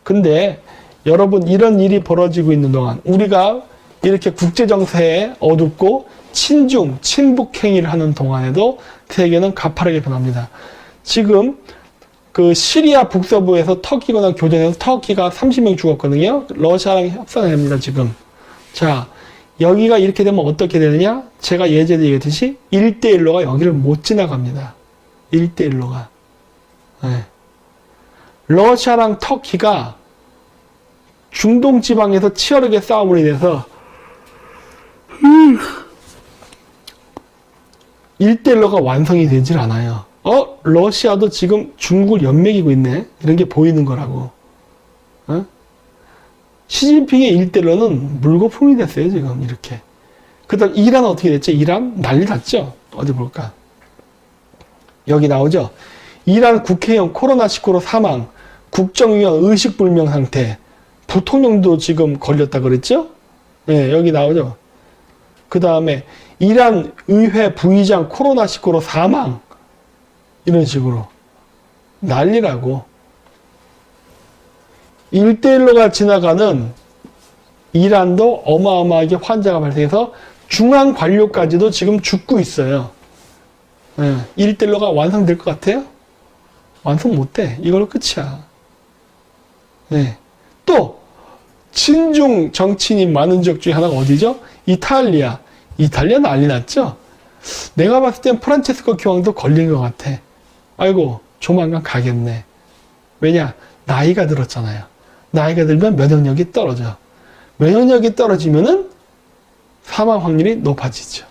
근데 여러분 이런 일이 벌어지고 있는 동안 우리가 이렇게 국제정세에 어둡고 친중, 친북 행위를 하는 동안에도 세계는 가파르게 변합니다. 지금 그 시리아 북서부에서 터키가 교전해서 터키가 30명 죽었거든요. 러시아랑 협상을 합니다, 지금. 자, 여기가 이렇게 되면 어떻게 되느냐? 제가 예전에 얘기했듯이 1대1로가 여기를 못 지나갑니다. 1대1로가. 네. 러시아랑 터키가 중동 지방에서 치열하게 싸움으로 인해서 1대1로가 완성이 되질 않아요. 러시아도 지금 중국을 연맥이고 있네. 이런 게 보이는 거라고. 시진핑의 1대1로는 물거품이 됐어요, 지금, 이렇게. 그 다음, 이란은 어떻게 됐죠? 이란 난리 났죠? 어디 볼까? 여기 나오죠? 이란 국회의원 코로나19로 사망, 국정위원 의식불명 상태, 부통령도 지금 걸렸다 그랬죠? 네, 여기 나오죠? 그 다음에, 이란 의회 부의장 코로나19로 사망, 이런 식으로. 난리라고. 1대1로가 지나가는 이란도 어마어마하게 환자가 발생해서 중앙 관료까지도 지금 죽고 있어요. 1대1로가 완성될 것 같아요? 완성 못돼. 이걸로 끝이야. 네. 또 친중 정치인이 많은 지역 중에 하나가 어디죠? 이탈리아. 이탈리아 난리 났죠? 내가 봤을 땐 프란체스코 교황도 걸린 것 같아. 아이고 조만간 가겠네. 왜냐? 나이가 들었잖아요. 나이가 들면 면역력이 떨어져. 면역력이 떨어지면은 사망 확률이 높아지죠.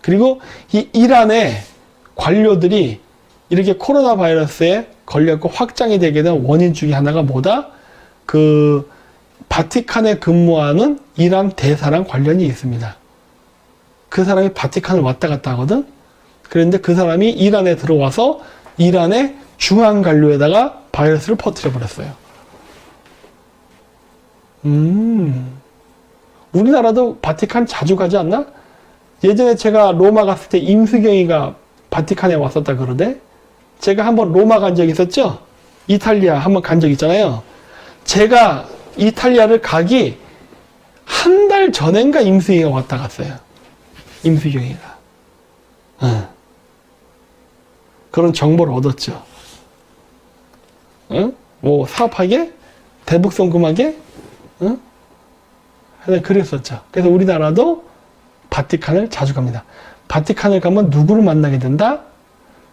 그리고 이 이란의 관료들이 이렇게 코로나 바이러스에 걸렸고 확장이 되게 된 원인 중에 하나가 뭐다? 그 바티칸에 근무하는 이란 대사랑 관련이 있습니다. 그 사람이 바티칸을 왔다 갔다 하거든? 그런데 그 사람이 이란에 들어와서 이란의 중앙 관료에다가 바이러스를 퍼뜨려 버렸어요. 우리나라도 바티칸 자주 가지 않나? 예전에 제가 로마 갔을 때 임수경이가 바티칸에 왔었다 그러대? 제가 한번 로마 간 적 있었죠? 이탈리아 한번 간 적 있잖아요. 제가 이탈리아를 가기 한 달 전인가 임수경이가 왔다 갔어요. 임수경이가. 그런 정보를 얻었죠. 뭐 사업하게? 대북송금하게? 하여튼 그랬었죠. 그래서 우리나라도 바티칸을 자주 갑니다. 바티칸을 가면 누구를 만나게 된다?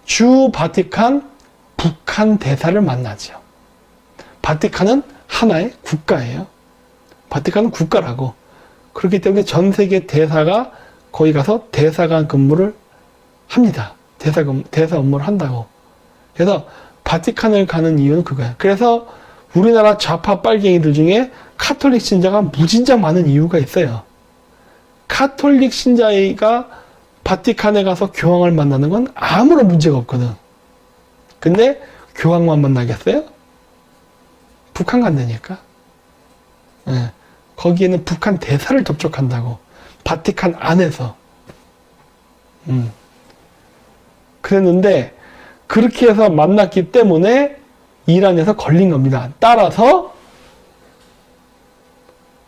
주 바티칸 북한 대사를 만나죠. 바티칸은 하나의 국가예요. 바티칸은 국가라고. 그렇기 때문에 전 세계 대사가 거기 가서 대사관 근무를 합니다. 대사 업무를 한다고. 그래서 바티칸을 가는 이유는 그거야. 그래서 우리나라 좌파 빨갱이들 중에 카톨릭 신자가 무진장 많은 이유가 있어요. 카톨릭 신자가 바티칸에 가서 교황을 만나는 건 아무런 문제가 없거든. 근데 교황만 만나겠어요? 북한 간다니까. 거기에는 북한 대사를 접촉한다고. 바티칸 안에서. 그랬는데 그렇게 해서 만났기 때문에 이란에서 걸린 겁니다. 따라서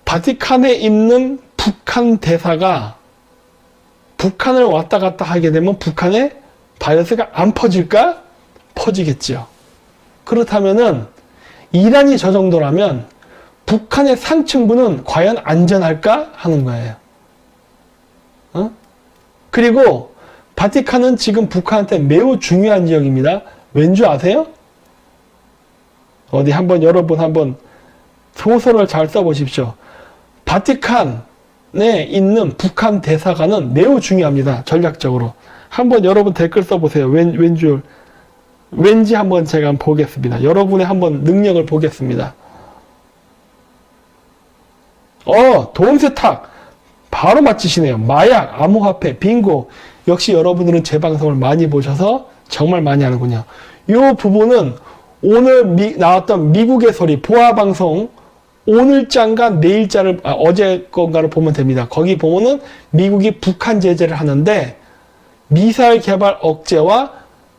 바티칸에 있는 북한 대사가 북한을 왔다 갔다 하게 되면 북한에 바이러스가 안 퍼질까? 퍼지겠죠. 그렇다면은 이란이 저 정도라면 북한의 상층부는 과연 안전할까? 하는 거예요. 그리고 바티칸은 지금 북한한테 매우 중요한 지역입니다. 왠지 아세요? 어디 한번 여러분 한번 소설을 잘 써보십시오. 바티칸에 있는 북한 대사관은 매우 중요합니다. 전략적으로. 한번 여러분 댓글 써보세요. 왠지 한번 제가 한번 보겠습니다. 여러분의 한번 능력을 보겠습니다. 돈 세탁. 바로 맞히시네요. 마약, 암호화폐, 빙고. 역시 여러분들은 제 방송을 많이 보셔서 정말 많이 하는군요. 이 부분은 오늘 나왔던 미국의 소리 보아방송 오늘자인가 내일자를 어제 건가를 보면 됩니다. 거기 보면은 미국이 북한 제재를 하는데 미사일 개발 억제와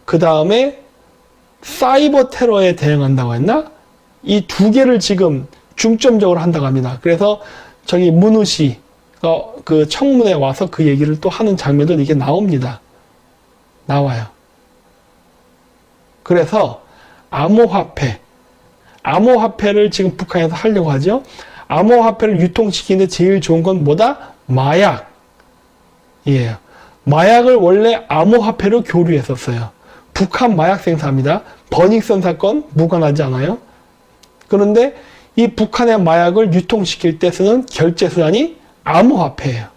그 다음에 사이버 테러에 대응한다고 했나? 이 두 개를 지금 중점적으로 한다고 합니다. 그래서 저기 문우시 그 청문회 와서 그 얘기를 또 하는 장면도 이게 나옵니다. 나와요. 그래서 암호화폐를 지금 북한에서 하려고 하죠. 암호화폐를 유통시키는데 제일 좋은 건 뭐다? 마약이에요. 마약을 원래 암호화폐로 교류했었어요. 북한 마약 생산합니다. 버닝썬 사건 무관하지 않아요? 그런데 이 북한의 마약을 유통시킬 때 쓰는 결제 수단이 암호화폐예요.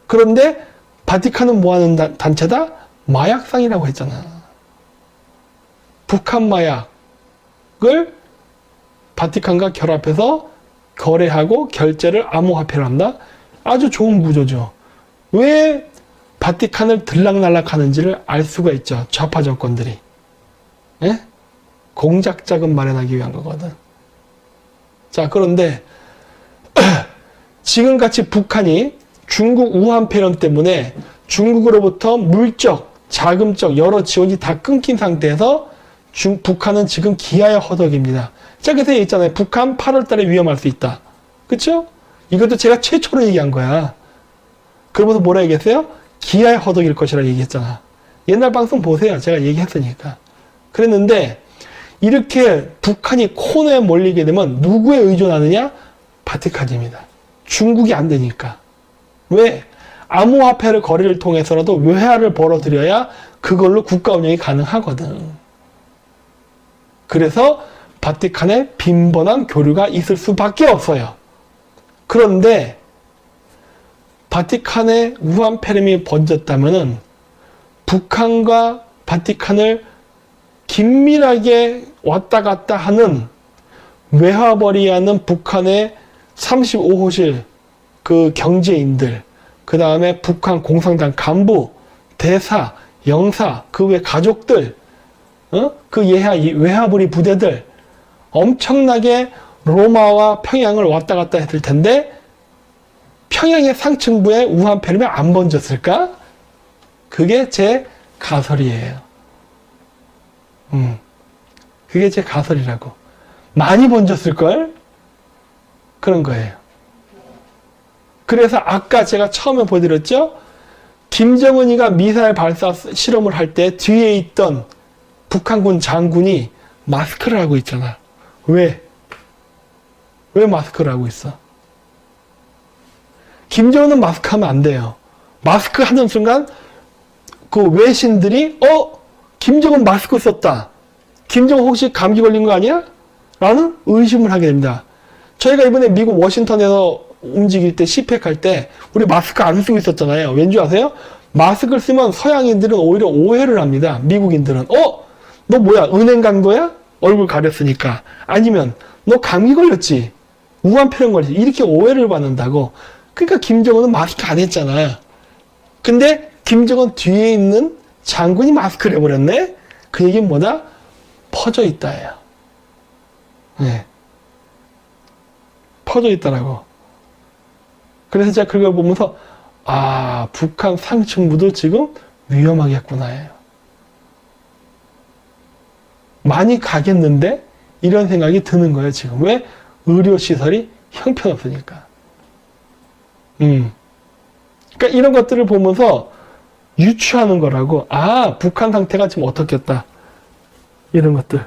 그런데 바티칸은 뭐하는 단체다? 마약상이라고 했잖아. 북한 마약을 바티칸과 결합해서 거래하고 결제를 암호화폐로 한다? 아주 좋은 구조죠. 왜 바티칸을 들락날락하는지를 알 수가 있죠. 좌파 정권들이. 예? 공작 자금 마련하기 위한 거거든. 자, 그런데 지금같이 북한이 중국 우한 폐렴 때문에 중국으로부터 물적, 자금적 여러 지원이 다 끊긴 상태에서 북한은 지금 기아의 허덕입니다. 자, 그래서 있잖아요. 북한 8월 달에 위험할 수 있다. 그쵸? 이것도 제가 최초로 얘기한 거야. 그러면서 뭐라 얘기했어요? 기아의 허덕일 것이라 얘기했잖아. 옛날 방송 보세요. 제가 얘기했으니까. 그랬는데 이렇게 북한이 코너에 몰리게 되면 누구에 의존하느냐? 바티칸입니다. 중국이 안 되니까. 왜? 암호화폐를 거래를 통해서라도 외화를 벌어들여야 그걸로 국가 운영이 가능하거든. 그래서 바티칸에 빈번한 교류가 있을 수밖에 없어요. 그런데 바티칸에 우한 폐렴이 번졌다면은 북한과 바티칸을 긴밀하게 왔다 갔다 하는 외화벌이하는 북한의 35호실 그 경제인들, 그 다음에 북한 공산당 간부, 대사, 영사, 그 외 가족들, 그 외화벌이 부대들 엄청나게 로마와 평양을 왔다 갔다 했을 텐데 평양의 상층부에 우한 폐렴이 안 번졌을까? 그게 제 가설이에요. 그게 제 가설이라고. 많이 번졌을걸? 그런 거예요. 그래서 아까 제가 처음에 보여드렸죠? 김정은이가 미사일 발사 실험을 할 때 뒤에 있던 북한군 장군이 마스크를 하고 있잖아. 왜? 왜 마스크를 하고 있어? 김정은은 마스크 하면 안 돼요. 마스크 하는 순간 그 외신들이 김정은 마스크 썼다. 김정은 혹시 감기 걸린 거 아니야? 라는 의심을 하게 됩니다. 저희가 이번에 미국 워싱턴에서 움직일 때 시팩 할 때 우리 마스크 안 쓰고 있었잖아요. 왠지 아세요? 마스크를 쓰면 서양인들은 오히려 오해를 합니다. 미국인들은 너 뭐야? 은행 간 거야? 얼굴 가렸으니까. 아니면 너 감기 걸렸지? 우한 폐렴 걸렸지? 이렇게 오해를 받는다고. 그러니까 김정은은 마스크 안 했잖아. 근데 김정은 뒤에 있는 장군이 마스크를 해버렸네? 그 얘기는 뭐다? 퍼져 있다예요. 네. 퍼져 있다라고. 그래서 제가 그걸 보면서 북한 상층부도 지금 위험하겠구나예요. 많이 가겠는데? 이런 생각이 드는 거예요, 지금. 왜? 의료시설이 형편없으니까. 그러니까 이런 것들을 보면서 유추하는 거라고. 북한 상태가 지금 어떻겠다. 이런 것들.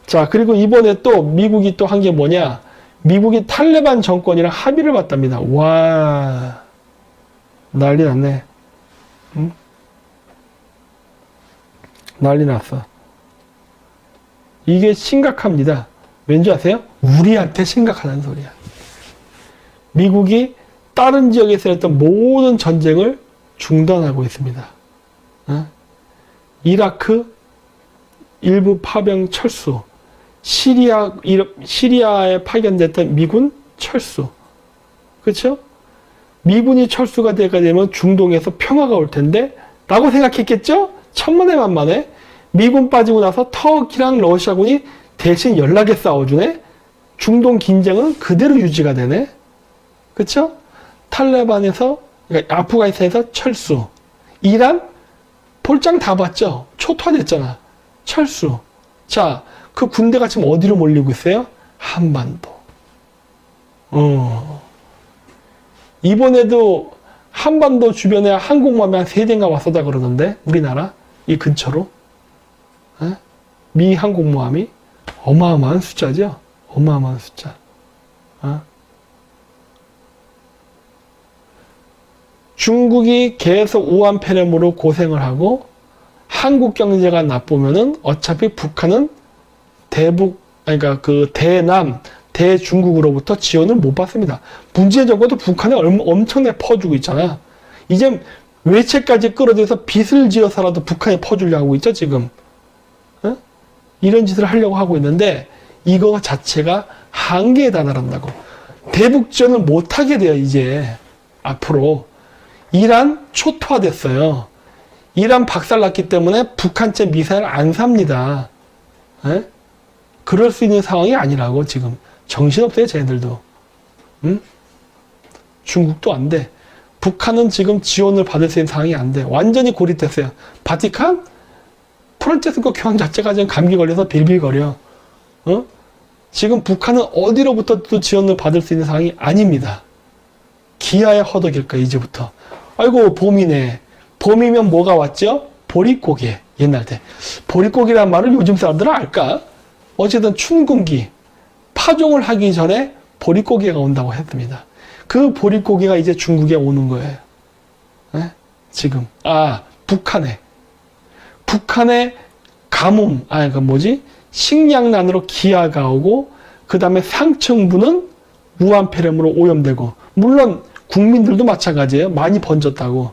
자, 그리고 이번에 또 미국이 또 한 게 뭐냐. 미국이 탈레반 정권이랑 합의를 봤답니다. 와, 난리 났네. 난리 났어. 이게 심각합니다. 왠지 아세요? 우리한테 심각하다는 소리야. 미국이 다른 지역에서 했던 모든 전쟁을 중단하고 있습니다. 이라크 일부 파병 철수, 시리아에 파견됐던 미군 철수. 그렇죠? 미군이 철수가 되게 되면 중동에서 평화가 올 텐데 라고 생각했겠죠? 천만에 만만해. 미군 빠지고 나서 터키랑 러시아군이 대신 연락에 싸워주네. 중동 긴장은 그대로 유지가 되네. 그렇죠? 탈레반에서, 그러니까 아프가니스탄에서 철수. 이란 볼장 다 봤죠? 초토화됐잖아. 철수. 자, 그 군대가 지금 어디로 몰리고 있어요? 한반도. 이번에도 한반도 주변에 항공모함이 한 3대인가 왔었다 그러던데, 우리나라 이 근처로. 에? 미 항공모함이 어마어마한 숫자죠. 어마어마한 숫자. 중국이 계속 우한폐렴으로 고생을 하고 한국 경제가 나쁘면은 어차피 북한은 그러니까 그 대남, 대중국으로부터 지원을 못 받습니다. 문재인 정부도 북한에 엄청나게 퍼주고 있잖아. 이제 외채까지 끌어들여서 빚을 지어서라도 북한에 퍼주려고 하고 있죠, 지금. 어? 이런 짓을 하려고 하고 있는데 이거 자체가 한계에 다다른다고. 대북지원을 못하게 돼요, 이제. 앞으로. 이란 초토화됐어요. 이란 박살났기 때문에 북한제 미사일 안 삽니다. 에? 그럴 수 있는 상황이 아니라고, 지금. 정신없어요, 쟤네들도. 응? 중국도 안 돼. 북한은 지금 지원을 받을 수 있는 상황이 안 돼. 완전히 고립됐어요. 바티칸? 프란체스코 교황 자체가 지금 감기 걸려서 빌빌거려. 어? 지금 북한은 어디로부터 또 지원을 받을 수 있는 상황이 아닙니다. 기아의 허덕일 거야, 이제부터. 아이고, 봄이네. 봄이면 뭐가 왔죠? 보릿고개. 옛날 때. 보릿고개란 말을 요즘 사람들은 알까? 어쨌든 춘궁기. 파종을 하기 전에 보릿고개가 온다고 했습니다. 그 보릿고개가 이제 중국에 오는 거예요. 네? 지금. 북한에 가뭄, 식량난으로 기아가 오고, 그 다음에 상층부는 우한폐렴으로 오염되고, 물론 국민들도 마찬가지예요. 많이 번졌다고.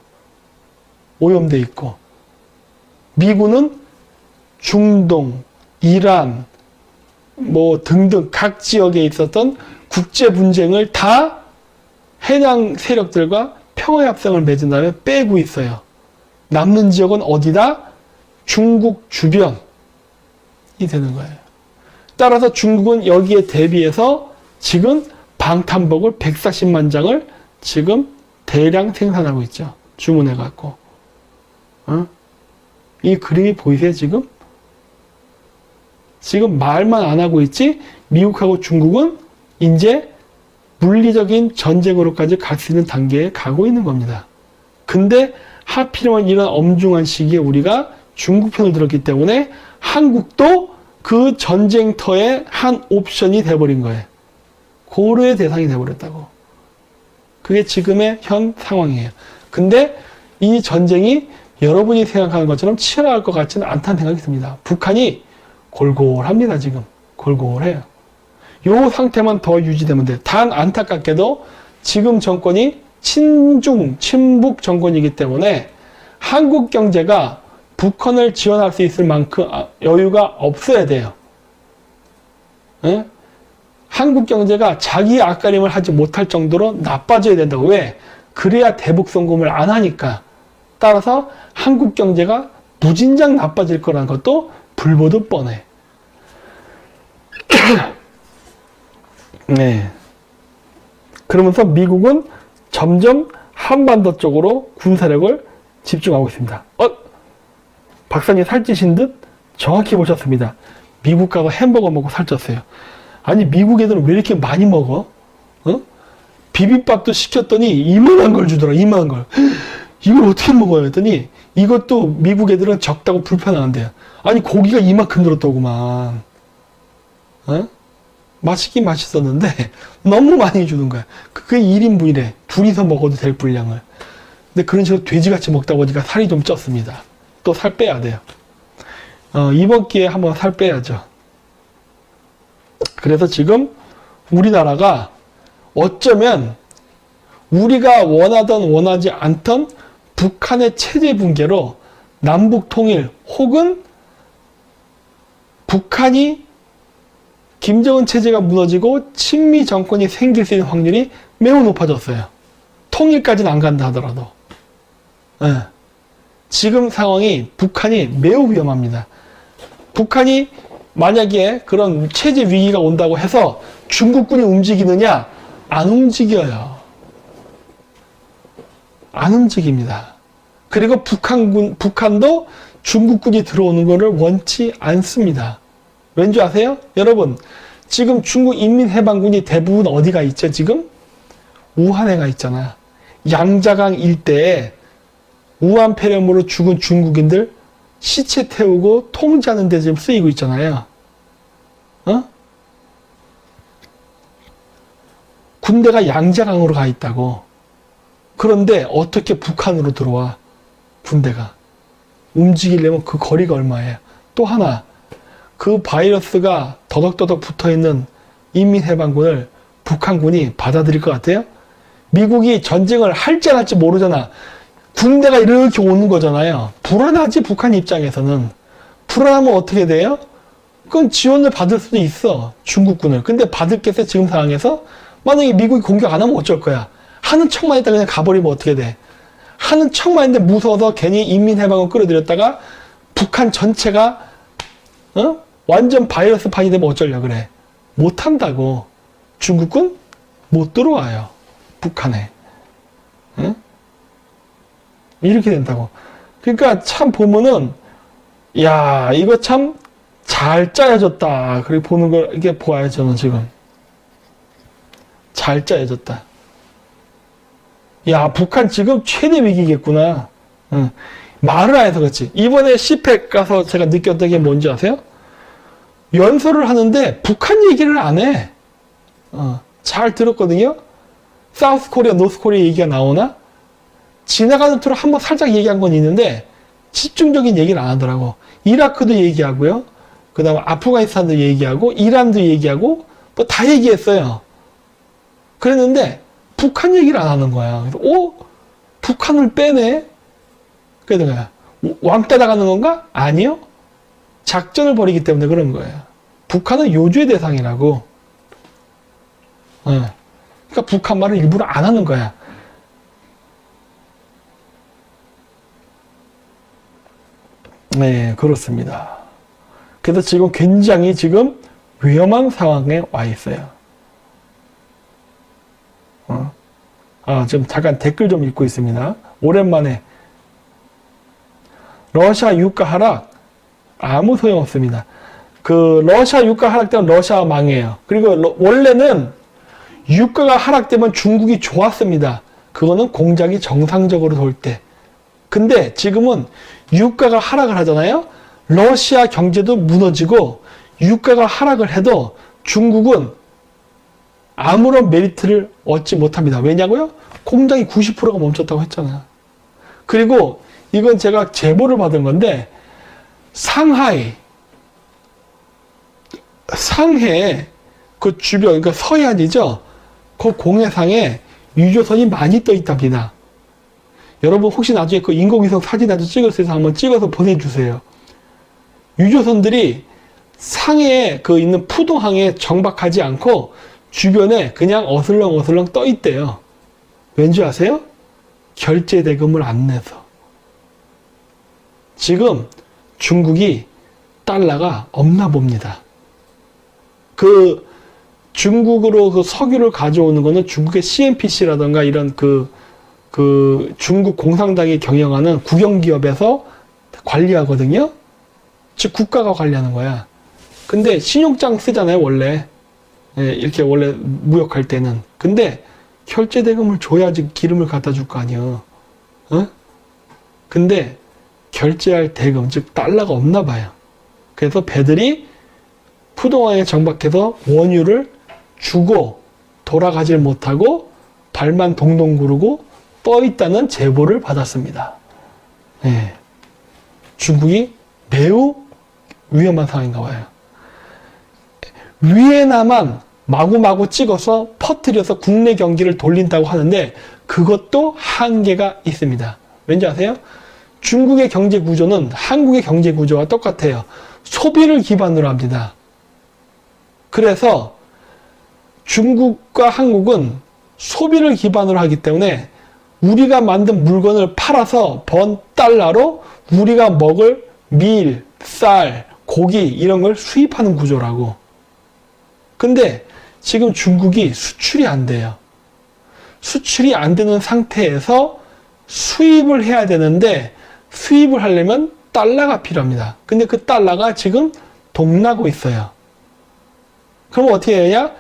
오염돼 있고. 미군은 중동, 이란, 등등 각 지역에 있었던 국제 분쟁을 다 해당 세력들과 평화협상을 맺은 다음에 빼고 있어요. 남는 지역은 어디다? 중국 주변이 되는 거예요. 따라서 중국은 여기에 대비해서 지금 방탄복을 140만 장을 지금 대량 생산하고 있죠. 주문해갖고. 이 그림이 보이세요, 지금? 지금 말만 안 하고 있지, 미국하고 중국은 이제 물리적인 전쟁으로까지 갈 수 있는 단계에 가고 있는 겁니다. 근데 하필이면 이런 엄중한 시기에 우리가 중국 편을 들었기 때문에 한국도 그 전쟁터의 한 옵션이 돼버린 거예요. 고려의 대상이 돼버렸다고. 그게 지금의 현 상황이에요. 근데 이 전쟁이 여러분이 생각하는 것처럼 치열할 것 같지는 않다는 생각이 듭니다. 북한이 골골합니다, 지금. 골골해요. 요 상태만 더 유지되면 돼요. 단 안타깝게도 지금 정권이 친북 정권이기 때문에 한국 경제가 북한을 지원할 수 있을 만큼 여유가 없어야 돼요. 에? 한국 경제가 자기 앞가림을 하지 못할 정도로 나빠져야 된다고. 왜? 그래야 대북 송금을 안 하니까. 따라서 한국 경제가 무진장 나빠질 거라는 것도 불보듯 뻔해. 네. 그러면서 미국은 점점 한반도 쪽으로 군사력을 집중하고 있습니다. 박사님 살찌신 듯 정확히 보셨습니다. 미국 가서 햄버거 먹고 살쪘어요. 아니, 미국 애들은 왜 이렇게 많이 먹어? 비빔밥도 시켰더니 이만한 걸 주더라, 이만한 걸. 이걸 어떻게 먹어요? 했더니 이것도 미국 애들은 적다고 불편하는데요. 아니, 고기가 이만큼 들었더구만. 맛있긴 맛있었는데 너무 많이 주는 거야. 그게 1인분이래. 둘이서 먹어도 될 분량을. 근데 그런 식으로 돼지같이 먹다 보니까 살이 좀 쪘습니다. 또 살 빼야 돼요. 이번 기회에 한번 살 빼야죠. 그래서 지금 우리나라가 어쩌면 우리가 원하던 원하지 않던 북한의 체제 붕괴로 남북 통일 혹은 북한이 김정은 체제가 무너지고 친미 정권이 생길 수 있는 확률이 매우 높아졌어요. 통일까지는 안 간다 하더라도. 네. 지금 상황이 북한이 매우 위험합니다. 북한이 만약에 그런 체제 위기가 온다고 해서 중국군이 움직이느냐? 안 움직여요. 안 움직입니다. 그리고 북한도 중국군이 들어오는 것을 원치 않습니다. 왠지 아세요? 여러분, 지금 중국 인민해방군이 대부분 어디가 있죠, 지금? 우한에 가 있잖아. 양자강 일대에 우한 폐렴으로 죽은 중국인들 시체 태우고 통제하는 데 지금 쓰이고 있잖아요. 어? 군대가 양자강으로 가 있다고. 그런데 어떻게 북한으로 들어와? 군대가. 움직이려면 그 거리가 얼마예요? 또 하나, 그 바이러스가 더덕더덕 붙어있는 인민해방군을 북한군이 받아들일 것 같아요? 미국이 전쟁을 할지 안 할지 모르잖아. 군대가 이렇게 오는 거잖아요. 불안하지, 북한 입장에서는. 불안하면 어떻게 돼요? 그건 지원을 받을 수도 있어, 중국군을. 근데 받을 게 지금 상황에서 만약에 미국이 공격 안 하면 어쩔 거야? 하는 척만 했다 그냥 가버리면 어떻게 돼? 하는 척만 했는데 무서워서 괜히 인민해방을 끌어들였다가 북한 전체가 완전 바이러스판이 되면 어쩌려 그래? 못한다고. 중국군 못 들어와요, 북한에. 응? 이렇게 된다고. 그러니까 참 보면은, 야, 이거 참 잘 짜여졌다. 그렇게 보는 걸 이렇게 보아요, 저는 지금. 잘 짜여졌다. 야, 북한 지금 최대 위기겠구나. 응. 말을 안 해서 그렇지. 이번에 시팩 가서 제가 느꼈던 게 뭔지 아세요? 연설을 하는데 북한 얘기를 안 해. 잘 들었거든요. 사우스 코리아, 노스 코리아 얘기가 나오나? 지나가는 투로 한번 살짝 얘기한 건 있는데 집중적인 얘기를 안 하더라고. 이라크도 얘기하고요. 그 다음에 아프가니스탄도 얘기하고 이란도 얘기하고 뭐 다 얘기했어요. 그랬는데 북한 얘기를 안 하는 거야. 그래서 북한을 빼네? 그래서 거야. 왕따 나가는 건가? 아니요. 작전을 벌이기 때문에 그런 거예요. 북한은 요주의 대상이라고. 그러니까 북한 말을 일부러 안 하는 거야. 네, 그렇습니다. 그래서 지금 굉장히 지금 위험한 상황에 와 있어요. 지금 잠깐 댓글 좀 읽고 있습니다. 오랜만에 러시아 유가 하락 아무 소용없습니다. 그 러시아 유가 하락되면 러시아 망해요. 그리고 원래는 유가가 하락되면 중국이 좋았습니다. 그거는 공장이 정상적으로 돌 때. 근데 지금은 유가가 하락을 하잖아요. 러시아 경제도 무너지고 유가가 하락을 해도 중국은 아무런 메리트를 얻지 못합니다. 왜냐고요? 공장이 90%가 멈췄다고 했잖아요. 그리고 이건 제가 제보를 받은 건데 상해 그 주변, 그러니까 서해안이죠. 그 공해상에 유조선이 많이 떠 있답니다. 여러분 혹시 나중에 그 인공위성 사진이라도 찍어서 한번 찍어서 보내주세요. 유조선들이 상해에 그 있는 푸동항에 정박하지 않고 주변에 그냥 어슬렁어슬렁 떠 있대요. 왠지 아세요? 결제 대금을 안 내서. 지금 중국이 달러가 없나 봅니다. 그 중국으로 그 석유를 가져오는 거는 중국의 CNPC라던가 이런 그 중국 공산당이 경영하는 국영기업에서 관리하거든요. 즉 국가가 관리하는 거야. 근데 신용장 쓰잖아요, 원래. 예, 이렇게 원래 무역할 때는. 근데 결제 대금을 줘야지 기름을 갖다 줄 거 아니에요. 근데 결제할 대금, 즉 달러가 없나 봐요. 그래서 배들이 푸동항에 정박해서 원유를 주고 돌아가질 못하고 발만 동동 구르고 떠 있다는 제보를 받았습니다. 네. 중국이 매우 위험한 상황인가 봐요. 위에나만 마구마구 찍어서 퍼뜨려서 국내 경기를 돌린다고 하는데 그것도 한계가 있습니다. 왠지 아세요? 중국의 경제 구조는 한국의 경제 구조와 똑같아요. 소비를 기반으로 합니다. 그래서 중국과 한국은 소비를 기반으로 하기 때문에 우리가 만든 물건을 팔아서 번 달러로 우리가 먹을 밀, 쌀, 고기 이런 걸 수입하는 구조라고. 근데 지금 중국이 수출이 안 돼요. 수출이 안 되는 상태에서 수입을 해야 되는데 수입을 하려면 달러가 필요합니다. 근데 그 달러가 지금 동나고 있어요. 그럼 어떻게 해야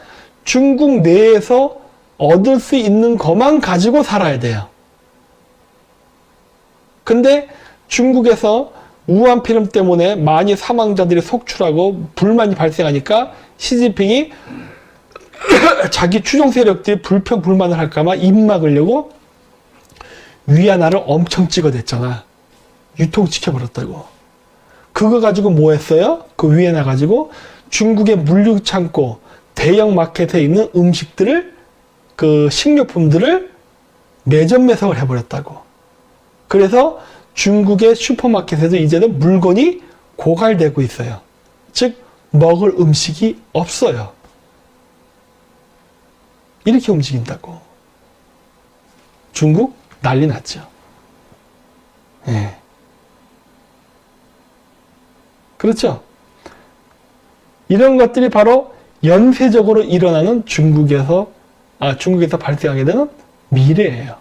중국 내에서 얻을 수 있는 것만 가지고 살아야 돼요. 근데 중국에서 우한 폐렴 때문에 많이 사망자들이 속출하고 불만이 발생하니까 시진핑이 자기 추종 세력들이 불평 불만을 할까봐 입 막으려고 위안화를 엄청 찍어댔잖아. 유통시켜버렸다고. 그거 가지고 뭐 했어요? 그 위안화 가지고 중국의 물류창고 대형 마켓에 있는 음식들을 그 식료품들을 매점 매석을 해버렸다고. 그래서 중국의 슈퍼마켓에도 이제는 물건이 고갈되고 있어요. 즉 먹을 음식이 없어요. 이렇게 움직인다고. 중국 난리 났죠. 예. 그렇죠? 이런 것들이 바로 연쇄적으로 일어나는 중국에서 발생하게 되는 미래예요.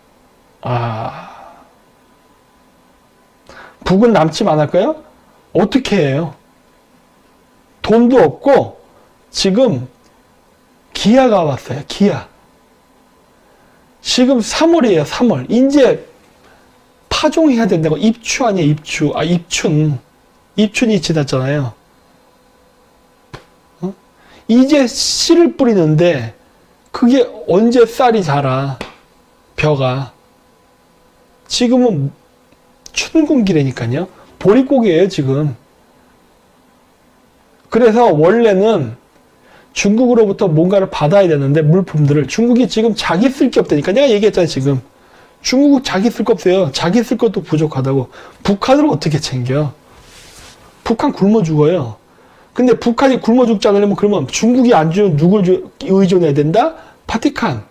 북은 남침 안 할까요? 어떻게 해요? 돈도 없고 지금 기아가 왔어요. 기아. 지금 3월이에요. 3월. 이제 파종해야 된다고. 입추 아니에요. 입추. 입춘이 지났잖아요. 이제 씨를 뿌리는데 그게 언제 쌀이 자라. 벼가. 지금은 춘궁기래니까요. 보릿고개예요. 지금. 그래서 원래는 중국으로부터 뭔가를 받아야 되는데 물품들을 중국이 지금 자기 쓸 게 없다니까. 내가 얘기했잖아요. 지금 중국 자기 쓸 거 없어요. 자기 쓸 것도 부족하다고. 북한을 어떻게 챙겨? 북한 굶어 죽어요. 근데 북한이 굶어 죽지 않으려면 그러면 중국이 안 주면 누굴 의존해야 된다? 바티칸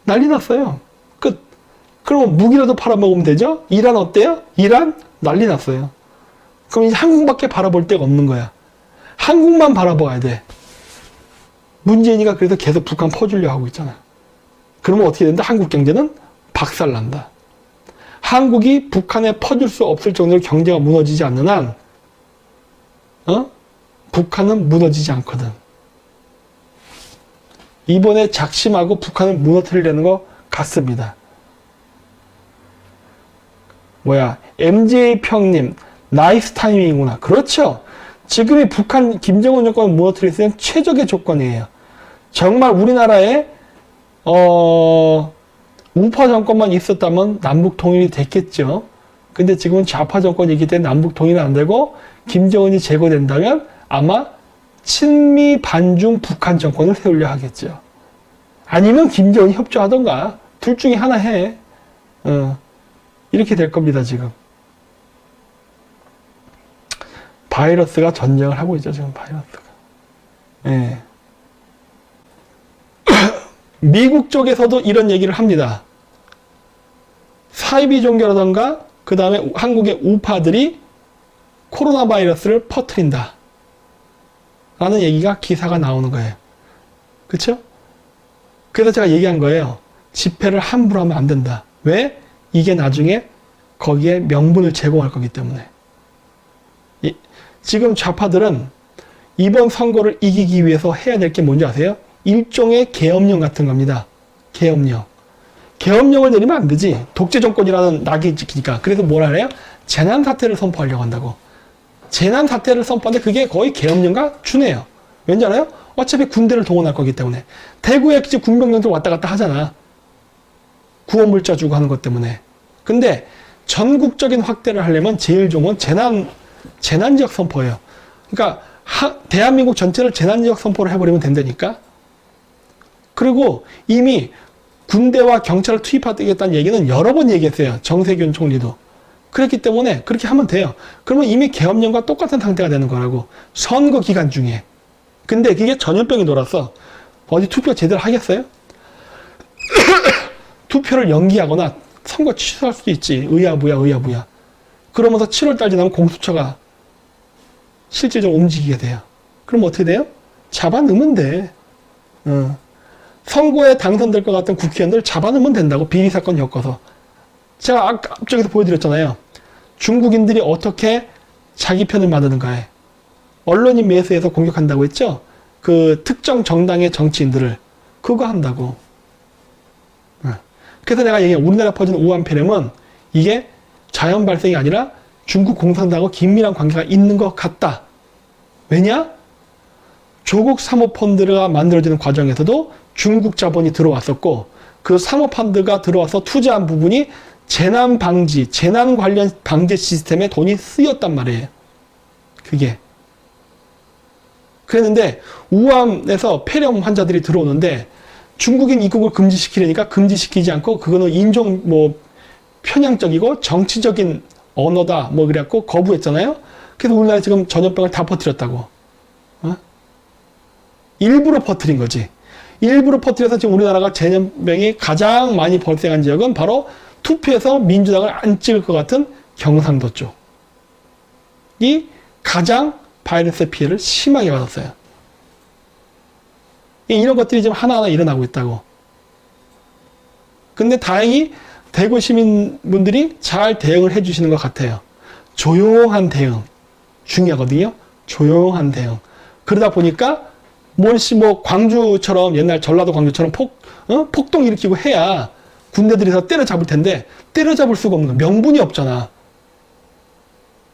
난리 났어요. 끝. 그러면 무기라도 팔아먹으면 되죠? 이란 어때요? 이란 난리 났어요. 그럼 이제 한국밖에 바라볼 데가 없는 거야. 한국만 바라봐야 돼. 문재인이가 그래서 계속 북한 퍼주려 하고 있잖아. 그러면 어떻게 된다? 한국 경제는 박살난다. 한국이 북한에 퍼줄 수 없을 정도로 경제가 무너지지 않는 한 북한은 무너지지 않거든. 이번에 작심하고 북한을 무너뜨리려는 것 같습니다. MJ평님 나이스 타이밍이구나. 그렇죠. 지금이 북한 김정은 정권을 무너뜨릴 수 있는 최적의 조건이에요. 정말 우리나라에 우파 정권만 있었다면 남북 통일이 됐겠죠. 근데 지금은 좌파 정권이기 때문에 남북 통일은 안 되고 김정은이 제거된다면 아마 친미 반중 북한 정권을 세우려 하겠죠. 아니면 김정은이 협조하던가 둘 중에 하나 해. 이렇게 될 겁니다. 지금 바이러스가 전쟁을 하고 있죠. 지금 바이러스가. 예. 미국 쪽에서도 이런 얘기를 합니다. 사이비 종교라던가 그 다음에 한국의 우파들이 코로나 바이러스를 퍼뜨린다 라는 얘기가 기사가 나오는 거예요. 그쵸? 그래서 제가 얘기한 거예요. 집회를 함부로 하면 안 된다. 왜? 이게 나중에 거기에 명분을 제공할 거기 때문에. 지금 좌파들은 이번 선거를 이기기 위해서 해야 될 게 뭔지 아세요? 일종의 계엄령 같은 겁니다. 계엄령. 계엄령을 내리면 안 되지. 독재 정권이라는 낙이 찍히니까. 그래서 뭐라 그래요? 재난사태를 선포하려고 한다고. 재난사태를 선포하는데 그게 거의 계엄령과 준해요. 왠지 알아요? 어차피 군대를 동원할 거기 때문에. 대구에 군병력들 왔다 갔다 하잖아. 구호물자 주고 하는 것 때문에. 근데 전국적인 확대를 하려면 제일 좋은 건 재난지역 선포예요. 그러니까 대한민국 전체를 재난지역 선포를 해버리면 된다니까. 그리고 이미 군대와 경찰을 투입하겠다는 얘기는 여러 번 얘기했어요. 정세균 총리도. 그렇기 때문에 그렇게 하면 돼요. 그러면 이미 계엄령과 똑같은 상태가 되는 거라고. 선거 기간 중에. 근데 그게 전염병이 돌아서 어디 투표 제대로 하겠어요? 투표를 연기하거나 선거 취소할 수도 있지. 의아부야. 그러면서 7월달 지나면 공수처가 실질적으로 움직이게 돼요. 그럼 어떻게 돼요? 잡아넣으면 돼. 선거에 당선될 것 같은 국회의원들 잡아넣으면 된다고. 비리사건 엮어서. 제가 앞쪽에서 보여드렸잖아요. 중국인들이 어떻게 자기 편을 만드는가에 언론인 매수해서 공격한다고 했죠? 그 특정 정당의 정치인들을 그거 한다고. 그래서 내가 얘기해 우리나라 퍼지는 우한폐렴은 이게 자연 발생이 아니라 중국 공산당하고 긴밀한 관계가 있는 것 같다. 왜냐? 조국 사모펀드가 만들어지는 과정에서도 중국 자본이 들어왔었고 그 사모펀드가 들어와서 투자한 부분이 재난 방지, 재난 관련 방제 시스템에 돈이 쓰였단 말이에요. 그게. 그랬는데 우한에서 폐렴 환자들이 들어오는데 중국인 입국을 금지시키려니까 금지시키지 않고 그거는 인종 편향적이고 정치적인 언어다 그래갖고 거부했잖아요. 그래서 우리나라 지금 전염병을 다 퍼뜨렸다고. 일부러 퍼뜨린 거지. 일부러 퍼뜨려서 지금 우리나라가 전염병이 가장 많이 발생한 지역은 바로 투표에서 민주당을 안 찍을 것 같은 경상도 쪽이 가장 바이러스의 피해를 심하게 받았어요. 이런 것들이 지금 하나하나 일어나고 있다고. 근데 다행히 대구 시민분들이 잘 대응을 해주시는 것 같아요. 조용한 대응. 중요하거든요. 조용한 대응. 그러다 보니까 광주처럼 옛날 전라도 광주처럼 폭동 일으키고 해야 군대들이 때려잡을 텐데 때려잡을 수가 없는 거야. 명분이 없잖아.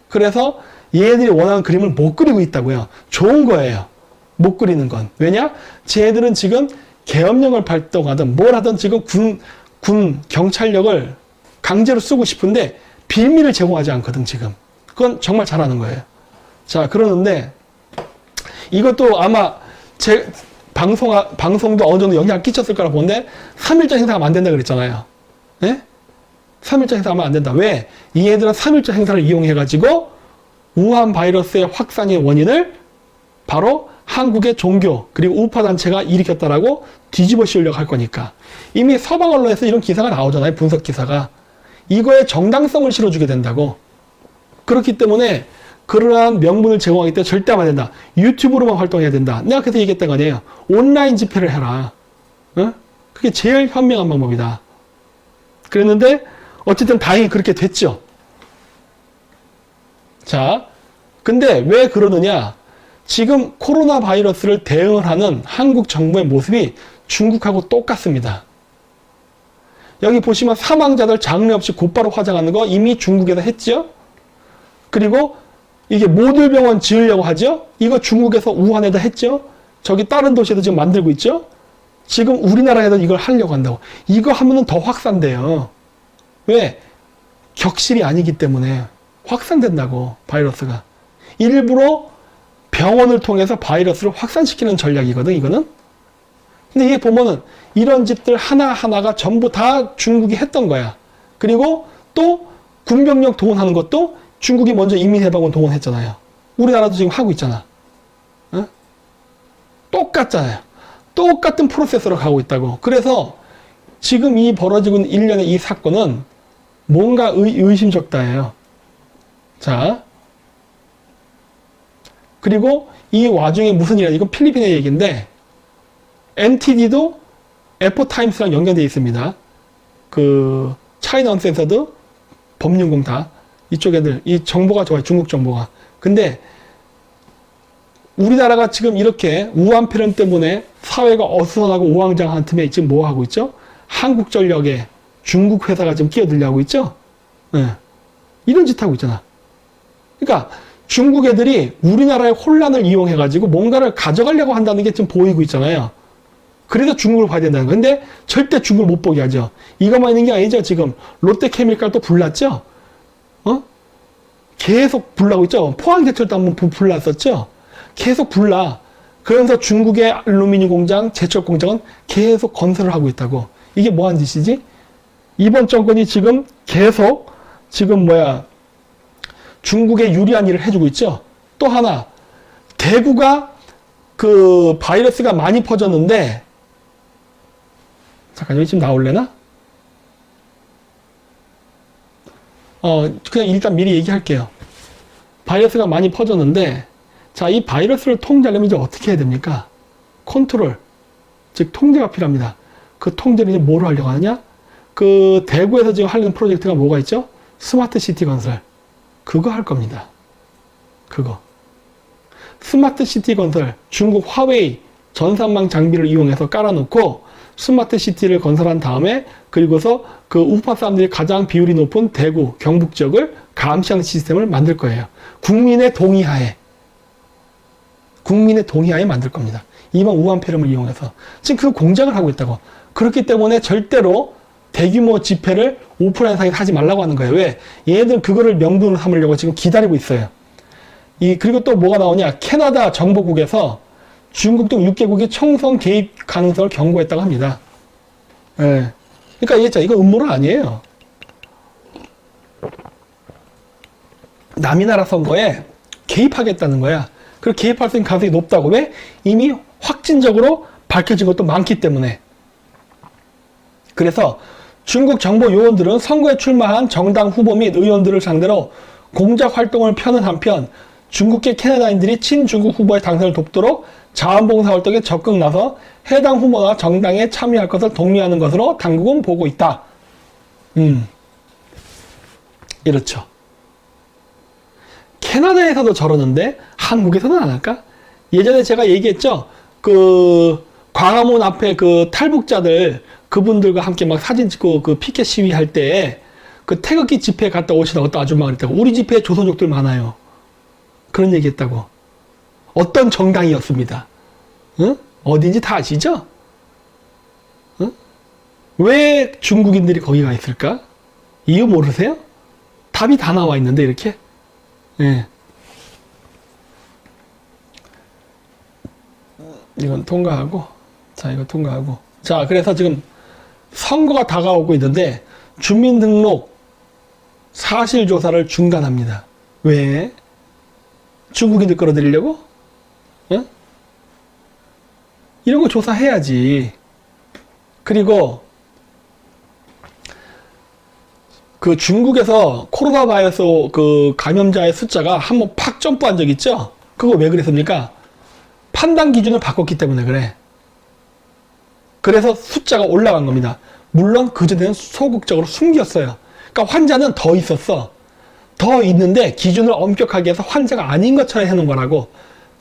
그래서 얘네들이 원하는 그림을 못 그리고 있다고요. 좋은 거예요. 못 그리는 건. 왜냐? 쟤들은 지금 계엄령을 발동하든 뭘 하든 지금 군 경찰력을 강제로 쓰고 싶은데 빌미를 제공하지 않거든 지금. 그건 정말 잘하는 거예요. 자, 그러는데 이것도 아마 제 방송도 어느 정도 영향을 끼쳤을 거라 보는데 3.1절 행사하면 안 된다 그랬잖아요. 예? 3.1절 행사하면 안 된다. 왜? 이 애들은 3.1절 행사를 이용해가지고 우한 바이러스의 확산의 원인을 바로 한국의 종교 그리고 우파 단체가 일으켰다라고 뒤집어 씌우려고 할 거니까. 이미 서방 언론에서 이런 기사가 나오잖아요. 분석 기사가. 이거에 정당성을 실어주게 된다고. 그렇기 때문에 그러한 명분을 제공하기 때문에 절대 하면 안 된다. 유튜브로만 활동해야 된다. 내가 그래서 얘기했던 거 아니에요. 온라인 집회를 해라. 그게 제일 현명한 방법이다. 그랬는데 어쨌든 다행히 그렇게 됐죠. 자, 근데 왜 그러느냐? 지금 코로나 바이러스를 대응을 하는 한국 정부의 모습이 중국하고 똑같습니다. 여기 보시면 사망자들 장례 없이 곧바로 화장하는 거 이미 중국에서 했죠? 그리고 이게 모듈병원 지으려고 하죠? 이거 중국에서 우한에다 했죠? 저기 다른 도시에도 지금 만들고 있죠? 지금 우리나라에도 이걸 하려고 한다고. 이거 하면은 더 확산돼요. 왜? 격실이 아니기 때문에 확산된다고, 바이러스가. 일부러 병원을 통해서 바이러스를 확산시키는 전략이거든, 이거는. 근데 이게 보면은 이런 짓들 하나하나가 전부 다 중국이 했던 거야. 그리고 또 군병력 동원하는 것도 중국이 먼저 인민해방군 동원했잖아요. 우리나라도 지금 하고 있잖아. 똑같잖아요. 똑같은 프로세스로 가고 있다고. 그래서 지금 이 벌어지고 있는 일련의 이 사건은 뭔가 의심적다예요. 자, 그리고 이 와중에 무슨 일이야? 이건 필리핀의 얘기인데 NTD도 에포타임스랑 연결되어 있습니다. 그 차이나 언센서드, 법륜공 다 이쪽 애들, 이 정보가 좋아요. 중국 정보가. 근데 우리나라가 지금 이렇게 우한폐렴 때문에 사회가 어수선하고 우왕좌왕한 틈에 지금 뭐 하고 있죠? 한국전력에 중국 회사가 지금 끼어들려고 있죠? 네. 이런 짓 하고 있잖아. 그러니까 중국 애들이 우리나라의 혼란을 이용해가지고 뭔가를 가져가려고 한다는 게 지금 보이고 있잖아요. 그래서 중국을 봐야 된다는 거예요. 근데 절대 중국을 못 보게 하죠. 이것만 있는 게 아니죠. 지금 롯데케미칼 또 불났죠? 계속 불나고 있죠. 포항제철도 한번 불났었죠. 계속 불나. 그러면서 중국의 알루미늄 공장, 제철 공장은 계속 건설을 하고 있다고. 이게 뭐 하는 짓이지? 이번 정권이 지금 계속 중국에 유리한 일을 해주고 있죠. 또 하나, 대구가 그 바이러스가 많이 퍼졌는데, 잠깐 여기 지금 나올래나? 그냥 일단 미리 얘기할게요. 바이러스가 많이 퍼졌는데, 자, 이 바이러스를 통제하려면 이제 어떻게 해야 됩니까? 컨트롤, 즉 통제가 필요합니다. 그 통제를 이제 뭐로 하려고 하느냐? 그 대구에서 지금 하려는 프로젝트가 뭐가 있죠? 스마트 시티 건설. 그거 할 겁니다. 그거. 스마트 시티 건설, 중국 화웨이 전산망 장비를 이용해서 깔아놓고 스마트 시티를 건설한 다음에 그리고서 그 우파 사람들이 가장 비율이 높은 대구, 경북 지역을 감시하는 시스템을 만들 거예요. 국민의 동의하에 만들 겁니다. 이번 우한폐렴을 이용해서. 지금 그 공작을 하고 있다고. 그렇기 때문에 절대로 대규모 집회를 오프라인상에서 하지 말라고 하는 거예요. 왜? 얘네들 그거를 명분으로 삼으려고 지금 기다리고 있어요. 그리고 또 뭐가 나오냐. 캐나다 정보국에서 중국 등 6개국의 총선 개입 가능성을 경고했다고 합니다. 예. 그러니까 이거 음모론 아니에요. 남이 나라 선거에 개입하겠다는 거야. 그리고 개입할 수 있는 가능성이 높다고. 왜? 이미 확진적으로 밝혀진 것도 많기 때문에. 그래서 중국 정보 요원들은 선거에 출마한 정당 후보 및 의원들을 상대로 공작 활동을 펴는 한편 중국계 캐나다인들이 친중국 후보의 당선을 돕도록 자원봉사 활동에 적극 나서 해당 후보나 정당에 참여할 것을 독려하는 것으로 당국은 보고 있다. 이렇죠. 캐나다에서도 저러는데 한국에서는 안 할까? 예전에 제가 얘기했죠. 그 광화문 앞에 그 탈북자들 그분들과 함께 막 사진 찍고 그 피켓 시위할 때 그 태극기 집회에 갔다 오시다가 어떤 아줌마가 그랬다고. 우리 집회에 조선족들 많아요. 그런 얘기 했다고. 어떤 정당이었습니다. 응? 어딘지 다 아시죠? 응? 왜 중국인들이 거기 가 있을까? 이유 모르세요? 답이 다 나와 있는데 이렇게. 예. 이건 통과하고, 자, 이거 통과하고. 자, 그래서 지금 선거가 다가오고 있는데 주민등록 사실조사를 중단합니다. 왜? 중국인들 끌어들이려고? 응? 이런 거 조사해야지. 그리고 그 중국에서 코로나 바이러스 그 감염자의 숫자가 한번 팍 점프한 적 있죠? 그거 왜 그랬습니까? 판단 기준을 바꿨기 때문에 그래. 그래서 숫자가 올라간 겁니다. 물론 그전에는 소극적으로 숨겼어요. 그러니까 환자는 더 있었어. 더 있는데 기준을 엄격하게 해서 환자가 아닌 것처럼 해놓은 거라고.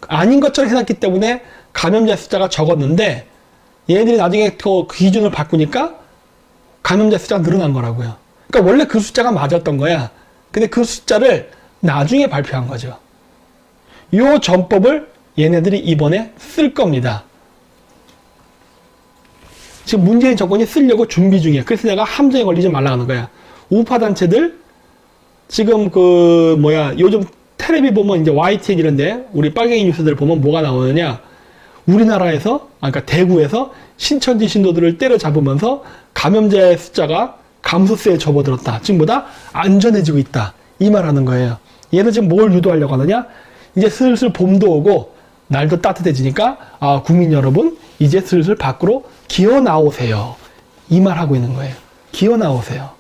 아닌 것처럼 해놨기 때문에 감염자 숫자가 적었는데 얘네들이 나중에 그 기준을 바꾸니까 감염자 숫자가 늘어난 거라고요. 그러니까 원래 그 숫자가 맞았던 거야. 근데 그 숫자를 나중에 발표한 거죠. 요 전법을 얘네들이 이번에 쓸 겁니다. 지금 문재인 정권이 쓰려고 준비 중이야. 그래서 내가 함정에 걸리지 말라 하는 거야. 우파 단체들 지금 요즘 텔레비 보면 이제 YTN 이런데 우리 빨갱이 뉴스들 보면 뭐가 나오느냐. 우리나라에서 그러니까 대구에서 신천지 신도들을 때려잡으면서 감염자의 숫자가 감소세에 접어들었다. 지금보다 안전해지고 있다. 이 말하는 거예요. 얘는 지금 뭘 유도하려고 하느냐. 이제 슬슬 봄도 오고 날도 따뜻해지니까 국민 여러분 이제 슬슬 밖으로 기어 나오세요. 이 말하고 있는 거예요. 기어 나오세요.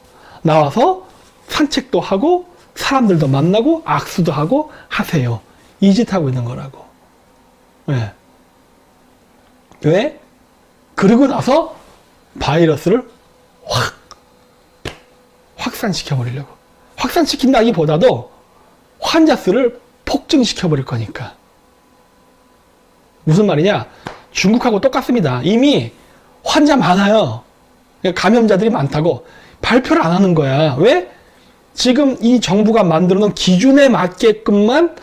나와서 산책도 하고 사람들도 만나고 악수도 하고 하세요. 이 짓 하고 있는 거라고. 네. 왜? 그러고 나서 바이러스를 확산시켜버리려고. 확산시킨다기보다도 환자 수를 폭증시켜버릴 거니까. 무슨 말이냐? 중국하고 똑같습니다. 이미 환자 많아요. 감염자들이 많다고 발표를 안 하는 거야. 왜? 지금 이 정부가 만들어 놓은 기준에 맞게끔만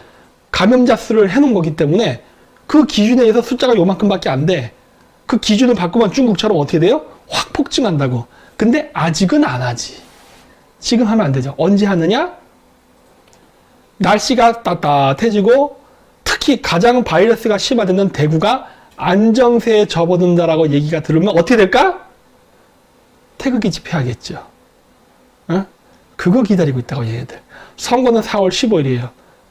감염자 수를 해놓은 거기 때문에 그 기준에 의해서 숫자가 요만큼밖에 안 돼. 그 기준을 바꾸면 중국처럼 어떻게 돼요? 확 폭증한다고. 근데 아직은 안 하지. 지금 하면 안 되죠. 언제 하느냐? 날씨가 따뜻해지고 특히 가장 바이러스가 심화되는 대구가 안정세에 접어든다라고 얘기가 들으면 어떻게 될까? 태극기 집회하겠죠. 어? 그거 기다리고 있다고 얘네들. 선거는 4월 15일이에요.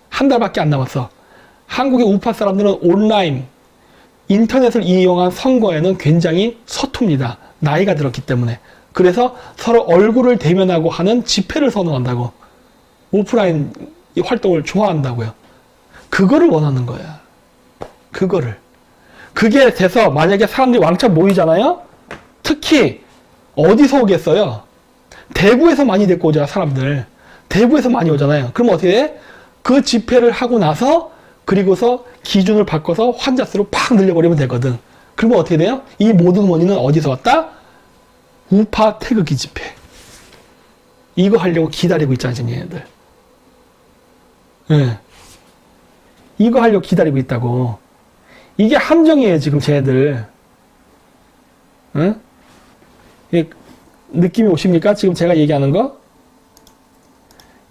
한 달밖에 안 남았어. 한국의 우파 사람들은 온라인, 인터넷을 이용한 선거에는 굉장히 서툽니다. 나이가 들었기 때문에. 그래서 서로 얼굴을 대면하고 하는 집회를 선호한다고. 오프라인 활동을 좋아한다고요. 그거를 원하는 거야. 그거를. 그게 돼서 만약에 사람들이 왕창 모이잖아요? 특히 어디서 오겠어요? 대구에서 많이 데리고 오잖아, 사람들. 대구에서 많이 오잖아요. 그럼 어떻게 해? 그 집회를 하고 나서 그리고서 기준을 바꿔서 환자 수를 팍 늘려버리면 되거든. 그러면 어떻게 돼요? 이 모든 원인은 어디서 왔다? 우파 태극기 집회. 이거 하려고 기다리고 있잖아요, 지금 얘네들. 네. 이거 하려고 기다리고 있다고. 이게 함정이에요, 지금 쟤네들. 응? 느낌이 오십니까? 지금 제가 얘기하는 거?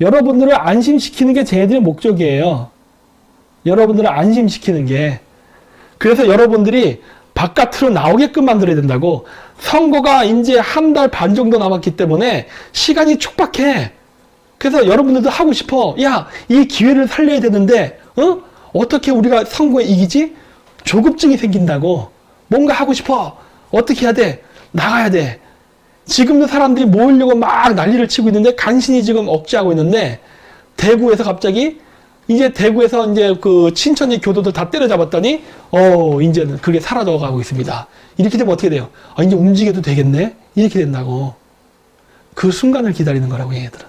여러분들을 안심시키는 게 쟤네들의 목적이에요. 여러분들을 안심시키는 게. 그래서 여러분들이 바깥으로 나오게끔 만들어야 된다고. 선거가 이제 한 달 반 정도 남았기 때문에 시간이 촉박해. 그래서 여러분들도 하고 싶어. 야, 이 기회를 살려야 되는데, 어떻게 우리가 선거에 이기지? 조급증이 생긴다고. 뭔가 하고 싶어. 어떻게 해야 돼? 나가야 돼. 지금도 사람들이 모으려고 막 난리를 치고 있는데, 간신히 지금 억제하고 있는데, 대구에서 갑자기, 이제 대구에서 이제 그 친천지 교도들 다 때려잡았더니, 이제는 그게 사라져가고 있습니다. 이렇게 되면 어떻게 돼요? 이제 움직여도 되겠네? 이렇게 된다고. 그 순간을 기다리는 거라고, 얘네들은.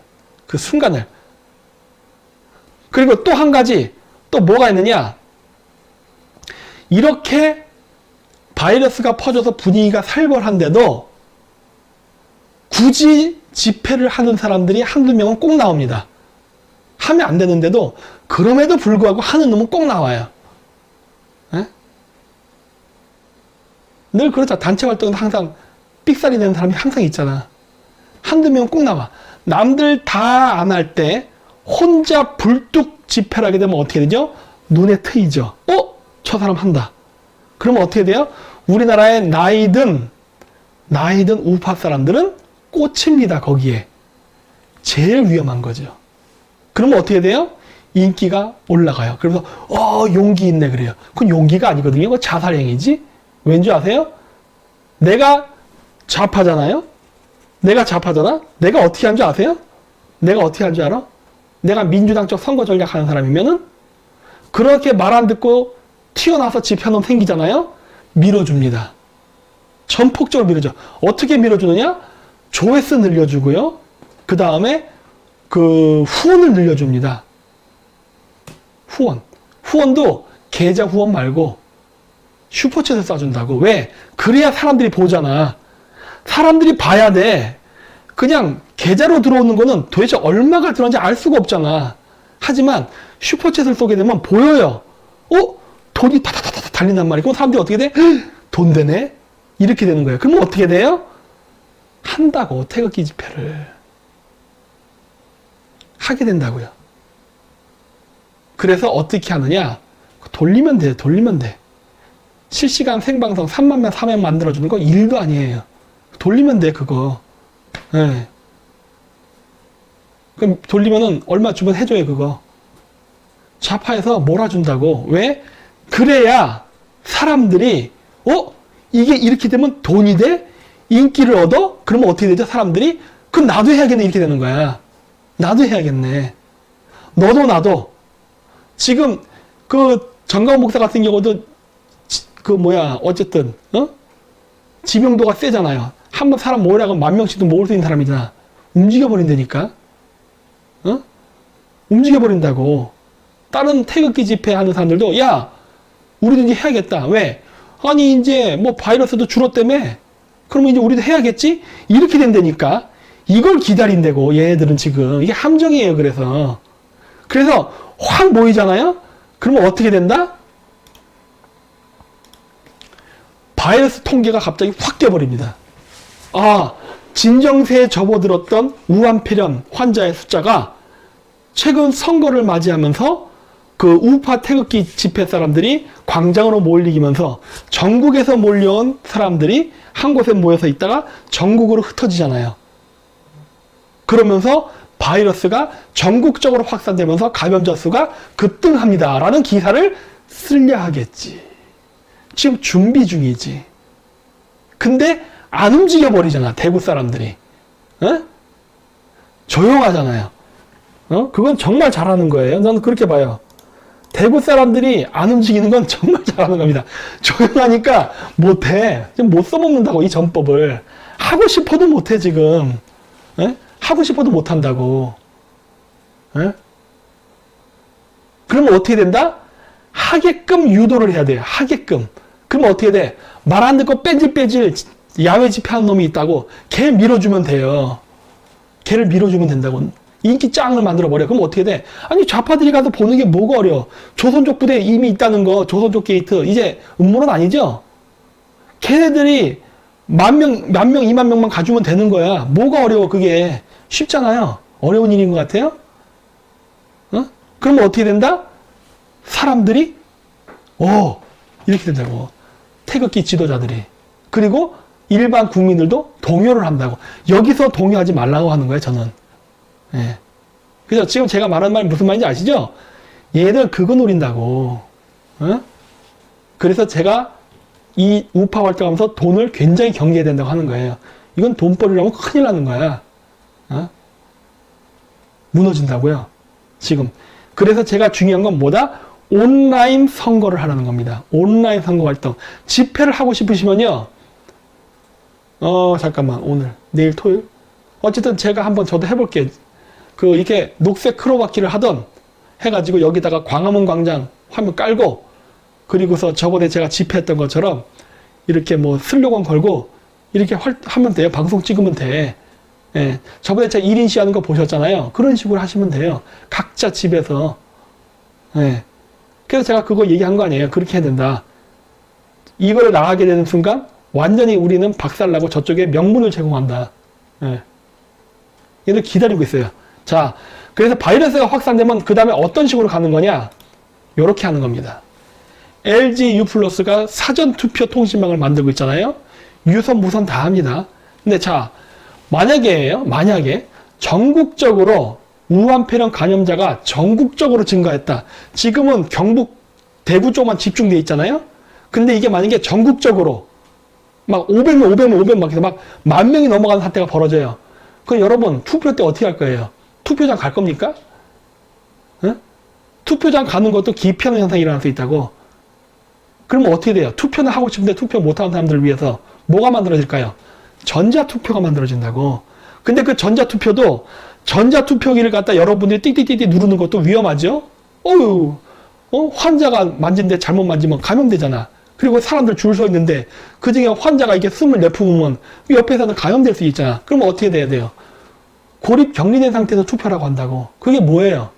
그 순간을. 그리고 또 한 가지, 또 뭐가 있느냐? 이렇게 바이러스가 퍼져서 분위기가 살벌한데도 굳이 집회를 하는 사람들이 한두 명은 꼭 나옵니다. 하면 안 되는데도 그럼에도 불구하고 하는 놈은 꼭 나와요. 에? 늘 그렇죠. 단체 활동에서 항상 삑살이 되는 사람이 항상 있잖아. 한두 명은 꼭 나와. 남들 다 안 할 때 혼자 불뚝 집회를 하게 되면 어떻게 되죠? 눈에 트이죠. 저 사람 한다. 그러면 어떻게 돼요? 우리나라의 나이든 우파 사람들은 꽂힙니다. 거기에. 제일 위험한 거죠. 그러면 어떻게 돼요? 인기가 올라가요. 그래서 용기 있네 그래요. 그건 용기가 아니거든요. 그건 자살행위지. 왠지 아세요? 내가 좌파잖아요. 내가 좌파잖아. 내가 어떻게 한 줄 아세요? 내가 어떻게 한 줄 알아? 내가 민주당 쪽 선거 전략하는 사람이면은 그렇게 말 안 듣고 튀어나와서 집회놈 생기잖아요. 밀어줍니다. 전폭적으로 밀어줘. 어떻게 밀어주느냐? 조회수 늘려주고요. 그 다음에 그 후원을 늘려줍니다. 후원도 계좌 후원 말고 슈퍼챗을 쏴준다고. 왜? 그래야 사람들이 보잖아. 사람들이 봐야 돼. 그냥 계좌로 들어오는 거는 도대체 얼마가 들어오는지 알 수가 없잖아. 하지만 슈퍼챗을 쏘게 되면 보여요. 돈이 타타타타 달린단 말이야. 그럼 사람들이 어떻게 돼? 돈 되네? 이렇게 되는 거예요. 그러면 어떻게 돼요? 한다고, 태극기 집회를. 하게 된다고요. 그래서 어떻게 하느냐? 돌리면 돼. 실시간 생방송 3만 명, 4명 만들어주는 거 일도 아니에요. 돌리면 돼, 그거. 네. 그럼 돌리면은 얼마 주면 해줘요, 그거. 좌파에서 몰아준다고. 왜? 그래야 사람들이, 이게 이렇게 되면 돈이 돼? 인기를 얻어? 그러면 어떻게 되죠? 사람들이? 그럼 나도 해야겠네. 이렇게 되는 거야. 나도 해야겠네. 너도 나도. 지금 그 정가훈 목사 같은 경우도 어쨌든 지명도가 세잖아요. 한번 사람 모으라고 10,000명씩도 모을 수 있는 사람이잖아. 움직여버린다니까. 움직여버린다고. 다른 태극기 집회 하는 사람들도 야 우리도 이제 해야겠다. 왜? 아니 이제 뭐 바이러스도 줄었다며. 그러면 이제 우리도 해야겠지? 이렇게 된다니까. 이걸 기다린다고. 얘네들은 지금 이게 함정이에요. 그래서 확 모이잖아요. 그러면 어떻게 된다? 바이러스 통계가 갑자기 확 깨버립니다. 진정세에 접어들었던 우한폐렴 환자의 숫자가 최근 선거를 맞이하면서 그 우파 태극기 집회 사람들이 광장으로 몰리면서 전국에서 몰려온 사람들이 한 곳에 모여서 있다가 전국으로 흩어지잖아요. 그러면서 바이러스가 전국적으로 확산되면서 감염자 수가 급등합니다. 라는 기사를 쓰려 하겠지. 지금 준비 중이지. 근데 안 움직여버리잖아. 대구 사람들이. 조용하잖아요. 그건 정말 잘하는 거예요. 저는 그렇게 봐요. 대구 사람들이 안 움직이는 건 정말 잘하는 겁니다. 조용하니까 못해. 지금 못 써먹는다고, 이 전법을. 하고 싶어도 못해, 지금. 하고 싶어도 못한다고. 예? 그러면 어떻게 된다? 하게끔 유도를 해야 돼요. 하게끔. 그러면 어떻게 돼? 말 안 듣고 빼질 야외 집회하는 놈이 있다고 걔 밀어주면 돼요. 걔를 밀어주면 된다고. 인기 짱을 만들어버려. 그럼 어떻게 돼? 아니 좌파들이 가서 보는 게 뭐가 어려워. 조선족 부대에 이미 있다는 거, 조선족 게이트. 이제 음모론 아니죠? 걔네들이 10,000명, 20,000명만 가주면 되는 거야. 뭐가 어려워 그게. 쉽잖아요. 어려운 일인 것 같아요? 어? 그러면 어떻게 된다? 사람들이 이렇게 된다고. 태극기 지도자들이. 그리고 일반 국민들도 동요를 한다고. 여기서 동요하지 말라고 하는 거예요, 저는. 예. 그래서 지금 제가 말하는 말 무슨 말인지 아시죠? 얘들 그거 노린다고. 어? 그래서 제가 이 우파 활동하면서 돈을 굉장히 경계해야 된다고 하는 거예요. 이건 돈벌이라면 큰일 나는 거야. 어? 무너진다고요. 지금. 그래서 제가 중요한 건 뭐다? 온라인 선거를 하라는 겁니다. 온라인 선거 활동. 집회를 하고 싶으시면요. 잠깐만. 오늘, 내일 토요일? 어쨌든 제가 한번 저도 해볼게요. 이렇게 녹색 크로바키를 하던 해가지고 여기다가 광화문 광장 화면 깔고 그리고서 저번에 제가 집회했던 것처럼 이렇게 뭐 슬로건 걸고 이렇게 하면 돼요. 방송 찍으면 돼. 예. 저번에 제가 1인 시 하는 거 보셨잖아요. 그런 식으로 하시면 돼요. 각자 집에서. 예. 그래서 제가 그거 얘기한 거 아니에요. 그렇게 해야 된다. 이걸 나가게 되는 순간 완전히 우리는 박살나고 저쪽에 명분을 제공한다. 예. 얘들 기다리고 있어요. 자, 그래서 바이러스가 확산되면 그 다음에 어떤 식으로 가는 거냐? 요렇게 하는 겁니다. LG U+가 사전투표 통신망을 만들고 있잖아요. 유선, 무선 다 합니다. 근데 자, 만약에 전국적으로 우한폐렴 감염자가 전국적으로 증가했다. 지금은 경북, 대구 쪽만 집중되어 있잖아요. 근데 이게 만약에 전국적으로 막 500명 막 해서 막 10,000명이 넘어가는 사태가 벌어져요. 그럼 여러분 투표 때 어떻게 할 거예요? 투표장 갈 겁니까? 응? 투표장 가는 것도 기피하는 현상이 일어날 수 있다고. 그러면 어떻게 돼요? 투표는 하고 싶은데 투표 못하는 사람들을 위해서 뭐가 만들어질까요? 전자투표가 만들어진다고. 근데 그 전자투표도 전자투표기를 갖다 여러분들이 띡띡띡 누르는 것도 위험하죠? 환자가 만진데 잘못 만지면 감염되잖아. 그리고 사람들 줄 서 있는데 그 중에 환자가 이게 숨을 내뿜으면 옆에서는 감염될 수 있잖아. 그러면 어떻게 돼야 돼요? 고립 격리된 상태에서 투표라고 한다고. 그게 뭐예요?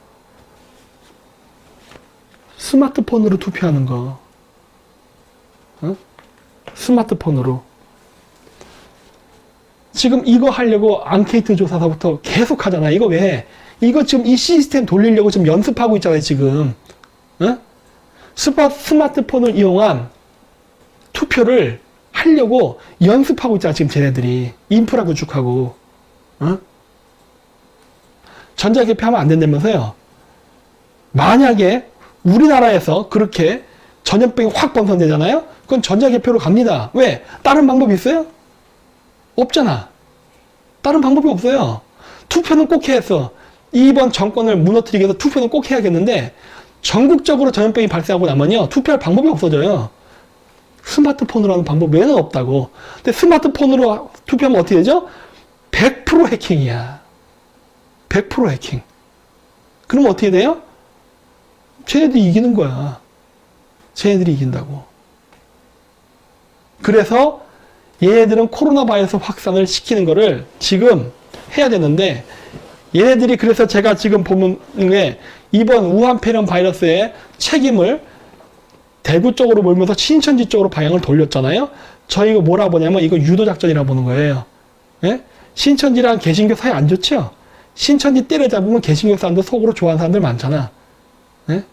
스마트폰으로 투표하는 거. 스마트폰으로. 지금 이거 하려고 앙케이트 조사서부터 계속 하잖아. 이거 왜? 이거 지금 이 시스템 돌리려고 지금 연습하고 있잖아요, 지금. 스마트폰을 이용한 투표를 하려고 연습하고 있잖아, 지금 쟤네들이. 인프라 구축하고. 전자개표하면 안 된다면서요. 만약에 우리나라에서 그렇게 전염병이 확 번성되잖아요? 그건 전자개표로 갑니다. 왜? 다른 방법이 있어요? 없잖아. 다른 방법이 없어요. 투표는 꼭 해야 했어. 이번 정권을 무너뜨리기 위해서 투표는 꼭 해야겠는데 전국적으로 전염병이 발생하고 나면요. 투표할 방법이 없어져요. 스마트폰으로 하는 방법 외에는 없다고. 근데 스마트폰으로 투표하면 어떻게 되죠? 100% 해킹이야. 100% 해킹. 그러면 어떻게 돼요? 쟤네들이 이기는 거야. 쟤네들이 이긴다고. 그래서 얘네들은 코로나 바이러스 확산을 시키는 거를 지금 해야 되는데 얘네들이 그래서 제가 지금 보면 이번 우한폐렴 바이러스의 책임을 대구 쪽으로 몰면서 신천지 쪽으로 방향을 돌렸잖아요. 저희가 뭐라 보냐면 이거 유도작전이라 보는 거예요. 예? 신천지랑 개신교 사이 안 좋죠? 신천지 때려잡으면 개신교 사람들 속으로 좋아하는 사람들 많잖아. 예?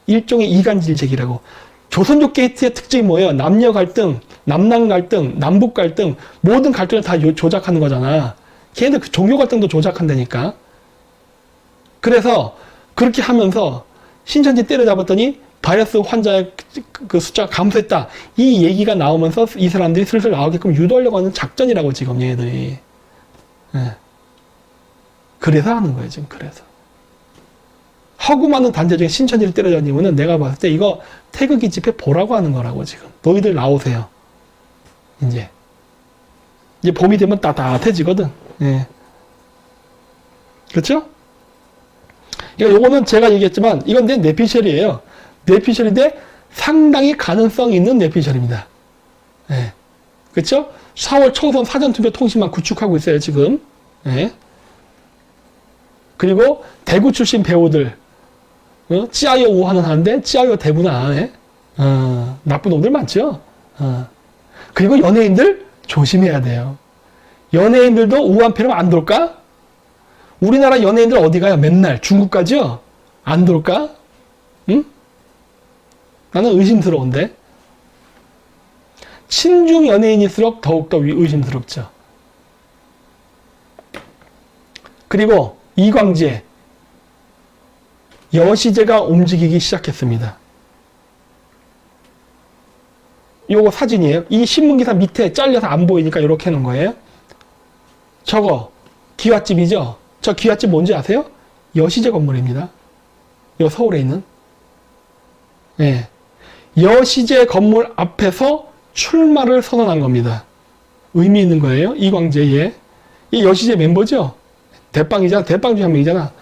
일종의 이간질책이라고. 조선족 게이트의 특징이 뭐예요? 남녀 갈등, 남남 갈등, 남북 갈등, 모든 갈등을 다 조작하는 거잖아. 걔네들 그 종교 갈등도 조작한다니까. 그래서 그렇게 하면서 신천지 때려잡았더니 바이러스 환자의 그 숫자가 감소했다. 이 얘기가 나오면서 이 사람들이 슬슬 나오게끔 유도하려고 하는 작전이라고 지금 얘네들이. 예. 그래서 하는 거예요, 지금. 그래서. 허구 많은 단체 중에 신천지를 때려잡은 이유는 내가 봤을 때 이거 태극기 집회 보라고 하는 거라고 지금. 너희들 나오세요. 이제 봄이 되면 따뜻해지거든. 예. 그렇죠? 그러니까 요거는 제가 얘기했지만 이건 내 뇌피셜이에요. 뇌피셜인데 상당히 가능성이 있는 뇌피셜입니다. 예. 그렇죠? 4월 초선 사전투표 통신만 구축하고 있어요, 지금. 예. 그리고 대구 출신 배우들 찌아이어 우한은 하는데 찌아이어 대구는 안 해. 나쁜 놈들 많죠. 그리고 연예인들 조심해야 돼요. 연예인들도 우한 패러면 안 돌까? 우리나라 연예인들 어디 가요? 맨날 중국 가죠? 안 돌까? 응? 나는 의심스러운데. 친중 연예인일수록 더욱더 의심스럽죠. 그리고 이광재 여시제가 움직이기 시작했습니다. 요거 사진이에요. 이 신문기사 밑에 잘려서 안 보이니까 이렇게 해놓은 거예요. 저거 기와집이죠. 저 기와집 뭔지 아세요? 여시제 건물입니다. 요 서울에 있는. 네. 여시제 건물 앞에서 출마를 선언한 겁니다. 의미 있는 거예요. 이광재 이 여시제 멤버죠. 대빵이잖아. 대빵 중에 한 명이잖아.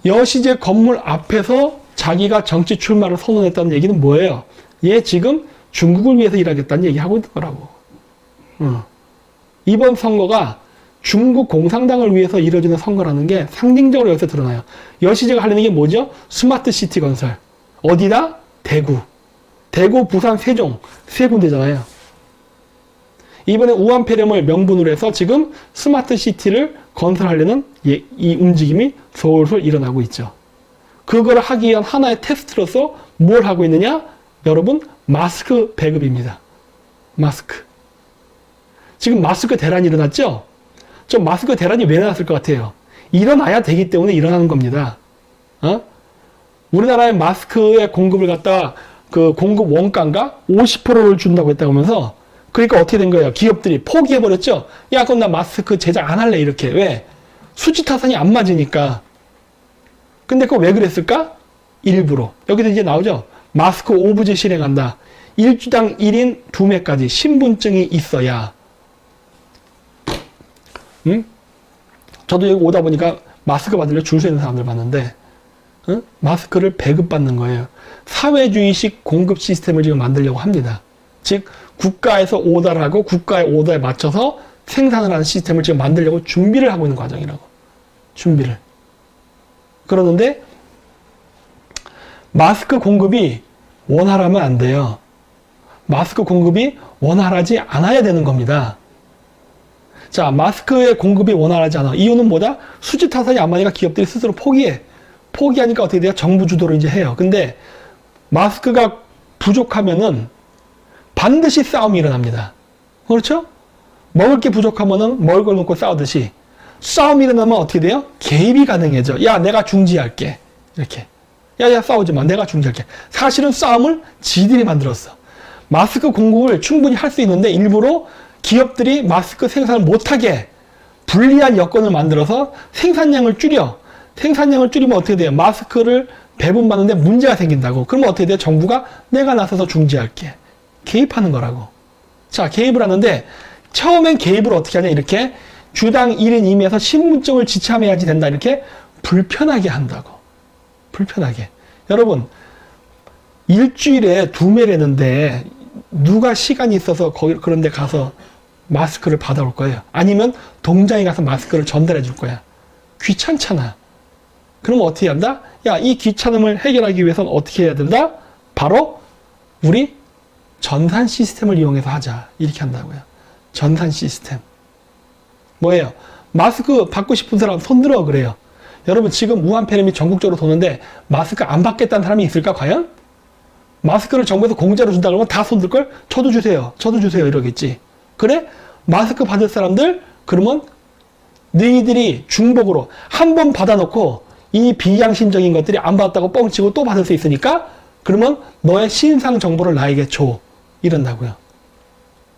여시제 건물 앞에서 자기가 정치 출마를 선언했다는 얘기는 뭐예요? 얘 지금 중국을 위해서 일하겠다는 얘기 하고 있는 거라고. 이번 선거가 중국 공산당을 위해서 이루어지는 선거라는 게 상징적으로 여기서 드러나요. 여시제가 하려는 게 뭐죠? 스마트 시티 건설. 어디다? 대구. 대구, 부산, 세종 세 군데잖아요. 이번에 우한 폐렴을 명분으로 해서 지금 스마트 시티를 건설하려는 이 움직임이 솔솔 일어나고 있죠. 그걸 하기 위한 하나의 테스트로서 뭘 하고 있느냐? 여러분, 마스크 배급입니다. 마스크. 지금 마스크 대란이 일어났죠? 저 마스크 대란이 왜 나왔을 것 같아요? 일어나야 되기 때문에 일어나는 겁니다. 우리나라의 마스크의 공급을 갖다가 그 공급 원가인가 50%를 준다고 했다고 하면서 그러니까 어떻게 된 거예요? 기업들이 포기해버렸죠? 야, 그럼 나 마스크 제작 안 할래, 이렇게. 왜? 수지 타산이 안 맞으니까. 근데 그거 왜 그랬을까? 일부러. 여기도 이제 나오죠? 마스크 오브제 실행한다. 일주당 1인 2매까지 신분증이 있어야. 저도 여기 오다 보니까 마스크 받으려 줄 서 있는 사람들 봤는데, 마스크를 배급받는 거예요. 사회주의식 공급 시스템을 지금 만들려고 합니다. 즉, 국가에서 오더를 하고 국가의 오더에 맞춰서 생산을 하는 시스템을 지금 만들려고 준비를 하고 있는 과정이라고. 준비를. 그러는데 마스크 공급이 원활하면 안 돼요. 마스크 공급이 원활하지 않아야 되는 겁니다. 자, 마스크의 공급이 원활하지 않아. 이유는 뭐다? 수지 타산이 안 맞으니까 기업들이 스스로 포기해. 포기하니까 어떻게 돼요? 정부 주도로 이제 해요. 근데 마스크가 부족하면은 반드시 싸움이 일어납니다. 그렇죠? 먹을 게 부족하면은 먹을 걸 놓고 싸우듯이 싸움이 일어나면 어떻게 돼요? 개입이 가능해져. 야, 내가 중지할게. 이렇게. 야, 싸우지 마. 내가 중지할게. 사실은 싸움을 지들이 만들었어. 마스크 공급을 충분히 할 수 있는데 일부러 기업들이 마스크 생산을 못하게 불리한 여건을 만들어서 생산량을 줄여. 생산량을 줄이면 어떻게 돼요? 마스크를 배분받는데 문제가 생긴다고. 그러면 어떻게 돼요? 정부가 내가 나서서 중지할게. 개입하는 거라고. 자, 개입을 하는데 처음엔 개입을 어떻게 하냐? 이렇게 주당 1인 2매에서 신분증을 지참해야지 된다. 이렇게 불편하게 한다고. 불편하게. 여러분, 일주일에 2매라는데 누가 시간이 있어서 그런 데 가서 마스크를 받아올 거예요? 아니면 동장에 가서 마스크를 전달해 줄 거야? 귀찮잖아. 그럼 어떻게 한다? 야, 이 귀찮음을 해결하기 위해서는 어떻게 해야 된다? 바로 우리 전산 시스템을 이용해서 하자. 이렇게 한다고요. 전산 시스템. 뭐예요? 마스크 받고 싶은 사람 손들어 그래요. 여러분, 지금 우한 폐렴이 전국적으로 도는데 마스크 안 받겠다는 사람이 있을까 과연? 마스크를 정부에서 공짜로 준다 그러면 다 손들걸? 저도 주세요. 저도 주세요. 이러겠지. 그래? 마스크 받을 사람들 그러면 너희들이 중복으로 한 번 받아놓고 이 비양심적인 것들이 안 받았다고 뻥치고 또 받을 수 있으니까 그러면 너의 신상 정보를 나에게 줘. 이런다고요.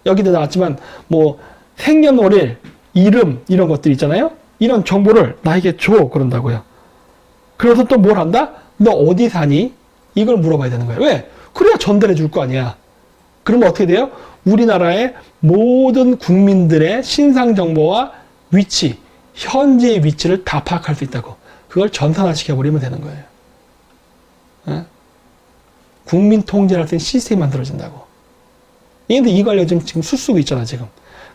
여기도 나왔지만 뭐 생년월일, 이름 이런 것들 있잖아요. 이런 정보를 나에게 줘. 그런다고요. 그래서 또 뭘 한다? 너 어디 사니? 이걸 물어봐야 되는 거예요. 왜? 그래야 전달해 줄 거 아니야. 그러면 어떻게 돼요? 우리나라의 모든 국민들의 신상 정보와 위치, 현재의 위치를 다 파악할 수 있다고. 그걸 전산화시켜버리면 되는 거예요. 예? 국민 통제를 할 때 시스템이 만들어진다고. 근데 이걸 요즘 지금 수쓰고 있잖아, 지금.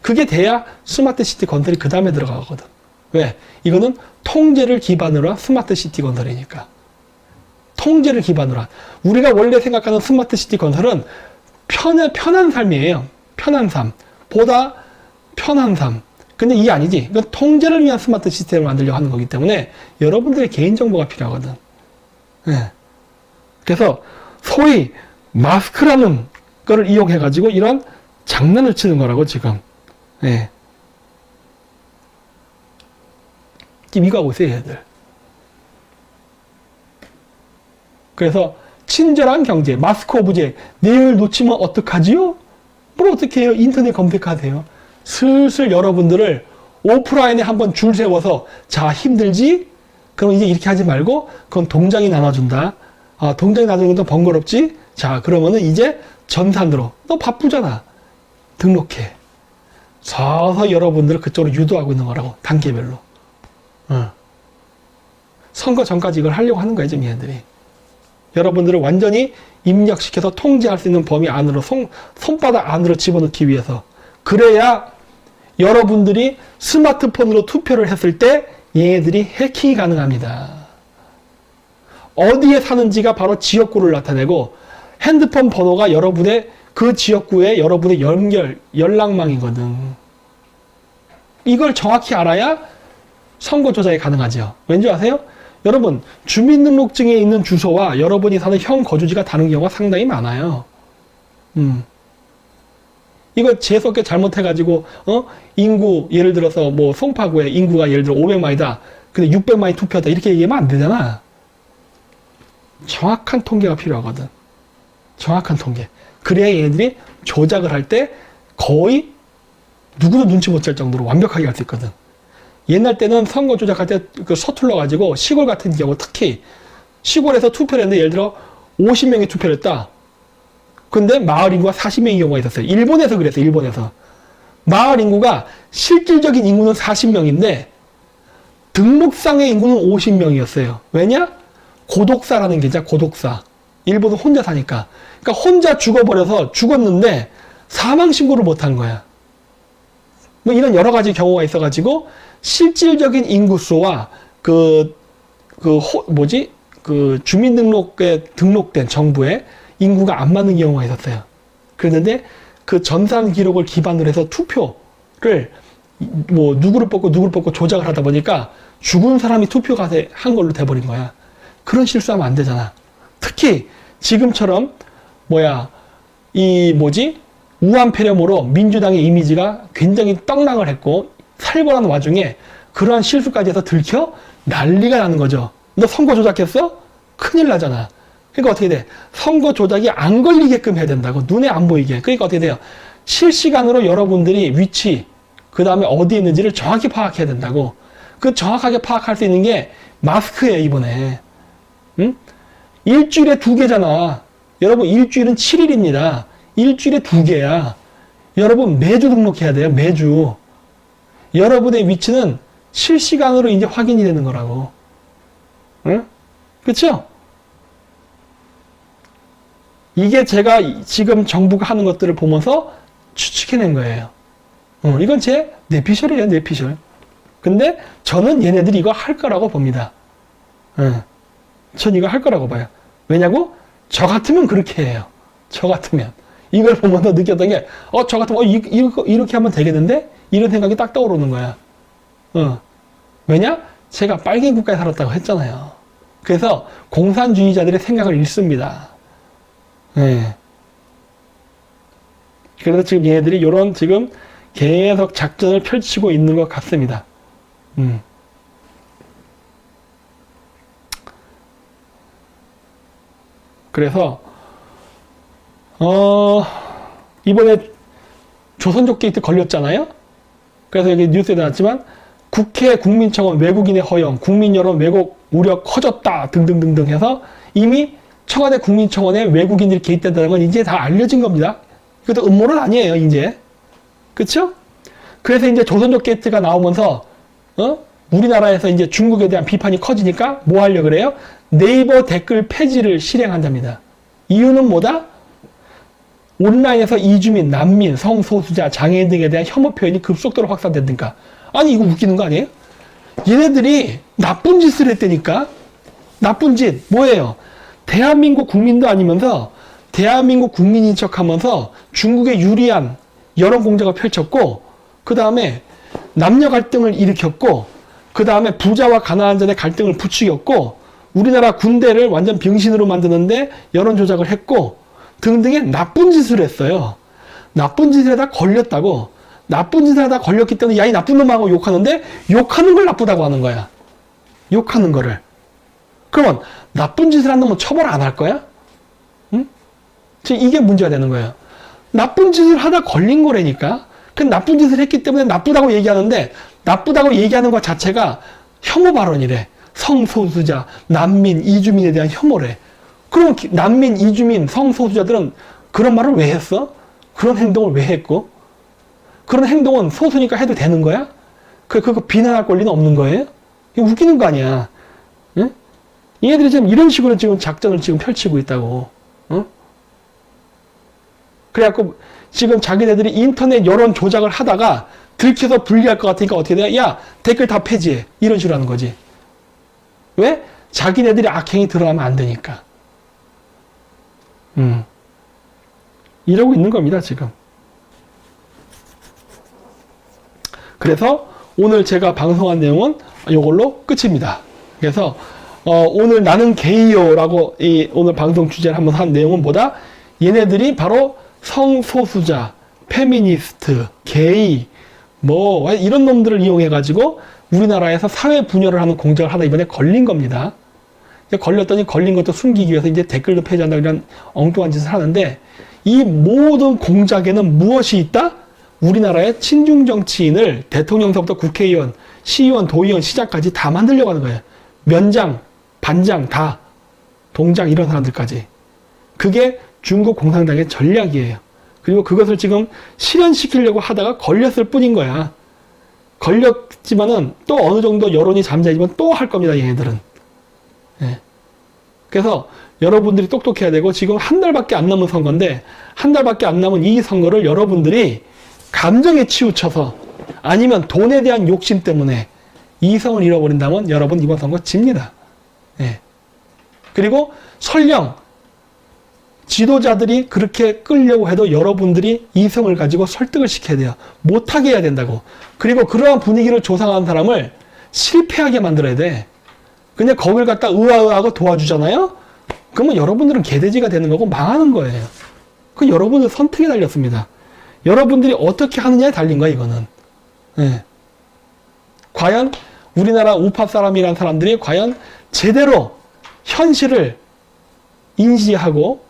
그게 돼야 스마트 시티 건설이 그 다음에 들어가거든. 왜? 이거는 통제를 기반으로 한 스마트 시티 건설이니까. 통제를 기반으로 한. 우리가 원래 생각하는 스마트 시티 건설은 편한 삶이에요. 편한 삶. 보다 편한 삶. 근데 이게 아니지. 이건 통제를 위한 스마트 시스템을 만들려고 하는 거기 때문에 여러분들의 개인정보가 필요하거든. 네. 그래서 소위 마스크라는 거를 이용해가지고 이런 장난을 치는 거라고, 지금. 네. 지금 이거 하고 있어요, 얘들. 그래서 친절한 경제, 마스크 오브제, 내용을 놓치면 어떡하지요? 뭘 어떻게 해요? 인터넷 검색하세요. 슬슬 여러분들을 오프라인에 한번 줄 세워서, 자, 힘들지? 그럼 이제 이렇게 하지 말고, 그건 동장이 나눠준다. 아, 동장이 나눠주는 건 번거롭지? 자, 그러면은 이제 전산으로. 너 바쁘잖아. 등록해. 서서 여러분들을 그쪽으로 유도하고 있는 거라고, 단계별로. 선거 전까지 이걸 하려고 하는 거예요, 지금 얘네들이. 여러분들을 완전히 입력시켜서 통제할 수 있는 범위 안으로, 손바닥 안으로 집어넣기 위해서. 그래야 여러분들이 스마트폰으로 투표를 했을 때 얘네들이 해킹이 가능합니다. 어디에 사는지가 바로 지역구를 나타내고, 핸드폰 번호가 여러분의 그 지역구에 여러분의 연락망이거든. 이걸 정확히 알아야 선거 조작이 가능하죠. 왠지 아세요? 여러분, 주민등록증에 있는 주소와 여러분이 사는 현 거주지가 다른 경우가 상당히 많아요. 이거 재수없게 잘못해가지고, 인구, 예를 들어서 뭐 송파구에 인구가 예를 들어 500만이다. 근데 600만이 투표했다. 이렇게 얘기하면 안 되잖아. 정확한 통계가 필요하거든. 정확한 통계. 그래야 얘네들이 조작을 할 때 거의 누구도 눈치 못 챌 정도로 완벽하게 할 수 있거든. 옛날 때는 선거 조작할 때 서툴러가지고 시골 같은 경우, 특히 시골에서 투표를 했는데 예를 들어 50명이 투표를 했다. 근데 마을 인구가 40명인 경우가 있었어요. 일본에서 그랬어요. 일본에서. 마을 인구가 실질적인 인구는 40명인데 등록상의 인구는 50명이었어요. 왜냐? 고독사라는 게 있잖아. 고독사. 일본은 혼자 사니까. 그러니까 혼자 죽었는데 사망 신고를 못한 거야. 뭐 이런 여러 가지 경우가 있어가지고 실질적인 인구수와 주민등록에 등록된 정부의 인구가 안 맞는 경우가 있었어요. 그랬는데 그 전산 기록을 기반으로 해서 투표를 뭐 누구를 뽑고 조작을 하다 보니까 죽은 사람이 투표가 한 걸로 돼버린 거야. 그런 실수하면 안 되잖아. 특히 지금처럼 우한 폐렴으로 민주당의 이미지가 굉장히 떡락을 했고 살벌한 와중에 그러한 실수까지 해서 들켜 난리가 나는 거죠. 너 선거 조작했어? 큰일 나잖아. 그러니까 어떻게 돼? 선거 조작이 안 걸리게끔 해야 된다고. 눈에 안 보이게. 그러니까 어떻게 돼요? 실시간으로 여러분들이 위치, 그 다음에 어디에 있는지를 정확히 파악해야 된다고. 그 정확하게 파악할 수 있는 게 마스크예요, 이번에. 응? 일주일에 2개잖아. 여러분, 일주일은 7일입니다. 일주일에 2개야. 여러분, 매주 등록해야 돼요, 매주. 여러분의 위치는 실시간으로 이제 확인이 되는 거라고. 응? 그쵸? 이게 제가 지금 정부가 하는 것들을 보면서 추측해낸 거예요. 이건 제 뇌피셜이에요, 뇌피셜. 근데 저는 얘네들이 이거 할 거라고 봅니다. 전 이거 할 거라고 봐요. 왜냐고? 저 같으면 그렇게 해요. 저 같으면. 이걸 보면서 느꼈던 게, 저 같으면, 이렇게 하면 되겠는데? 이런 생각이 딱 떠오르는 거야. 왜냐? 제가 빨갱이 국가에 살았다고 했잖아요. 그래서 공산주의자들의 생각을 읽습니다. 네. 그래서 지금 얘네들이 지금 계속 작전을 펼치고 있는 것 같습니다. 그래서, 이번에 조선족 게이트 걸렸잖아요? 그래서 여기 뉴스에 나왔지만, 국회 국민청원 외국인의 허용, 국민 여론 왜곡 우려 커졌다 등등등등 해서 이미 청와대 국민청원에 외국인들이 개입된다는 건 이제 다 알려진 겁니다. 이것도 음모는 아니에요, 이제. 그쵸? 그래서 이제 조선족 게이트가 나오면서, 우리나라에서 이제 중국에 대한 비판이 커지니까 뭐 하려고 그래요? 네이버 댓글 폐지를 실행한답니다. 이유는 뭐다? 온라인에서 이주민, 난민, 성소수자, 장애인 등에 대한 혐오 표현이 급속도로 확산된다니까. 아니 이거 웃기는 거 아니에요? 얘네들이 나쁜 짓을 했다니까. 나쁜 짓 뭐예요? 대한민국 국민도 아니면서 대한민국 국민인 척하면서 중국에 유리한 여론 공작을 펼쳤고, 그 다음에 남녀 갈등을 일으켰고, 그 다음에 부자와 가난한 자의 갈등을 부추겼고, 우리나라 군대를 완전 병신으로 만드는데 여론 조작을 했고 등등의 나쁜 짓을 했어요. 나쁜 짓을 하다 걸렸다고. 나쁜 짓을 하다 걸렸기 때문에 야 이 나쁜 놈하고 욕하는데 욕하는 걸 나쁘다고 하는 거야. 욕하는 거를. 그러면 나쁜 짓을 한 놈은 처벌 안 할 거야? 응? 이게 문제가 되는 거예요. 나쁜 짓을 하다 걸린 거라니까. 그 나쁜 짓을 했기 때문에 나쁘다고 얘기하는데 나쁘다고 얘기하는 것 자체가 혐오 발언이래. 성소수자, 난민, 이주민에 대한 혐오래. 그럼 난민, 이주민, 성소수자들은 그런 말을 왜 했어? 그런 행동을 왜 했고? 그런 행동은 소수니까 해도 되는 거야? 그거 비난할 권리는 없는 거예요? 이거 웃기는 거 아니야. 응? 얘네들이 지금 이런 식으로 지금 작전을 지금 펼치고 있다고. 응? 그래갖고 지금 자기네들이 인터넷 여론 조작을 하다가 들켜서 불리할 것 같으니까 어떻게 돼? 야, 댓글 다 폐지해. 이런 식으로 하는 거지. 왜? 자기네들이 악행이 드러나면 안 되니까. 이러고 있는 겁니다, 지금. 그래서 오늘 제가 방송한 내용은 이걸로 끝입니다. 그래서 오늘 나는 게이요라고 오늘 방송 주제를 한번 한 내용은 뭐다? 얘네들이 바로 성소수자, 페미니스트, 게이, 뭐 이런 놈들을 이용해가지고 우리나라에서 사회 분열을 하는 공작을 하다 이번에 걸린 겁니다. 걸렸더니 걸린 것도 숨기기 위해서 이제 댓글도 폐지한다 이런 엉뚱한 짓을 하는데, 이 모든 공작에는 무엇이 있다? 우리나라의 친중 정치인을 대통령서부터 국회의원, 시의원, 도의원, 시장까지 다 만들려고 하는 거예요. 면장, 반장 다, 동장 이런 사람들까지. 그게 중국 공산당의 전략이에요. 그리고 그것을 지금 실현시키려고 하다가 걸렸을 뿐인 거야. 걸렸지만은 또 어느 정도 여론이 잠자이면 또 할 겁니다, 얘네들은. 예. 그래서 여러분들이 똑똑해야 되고, 지금 한 달밖에 안 남은 선거인데, 한 달밖에 안 남은 이 선거를 여러분들이 감정에 치우쳐서 아니면 돈에 대한 욕심 때문에 이성을 잃어버린다면 여러분 이번 선거 집니다. 예. 그리고 설령 지도자들이 그렇게 끌려고 해도 여러분들이 이성을 가지고 설득을 시켜야 돼요. 못하게 해야 된다고. 그리고 그러한 분위기를 조성한 사람을 실패하게 만들어야 돼. 근데 거길 갖다 으아으아하고 도와주잖아요? 그러면 여러분들은 개돼지가 되는 거고 망하는 거예요. 그 여러분의 선택에 달렸습니다. 여러분들이 어떻게 하느냐에 달린 거야, 이거는. 예. 과연 우리나라 우파 사람이란 사람들이 과연 제대로 현실을 인지하고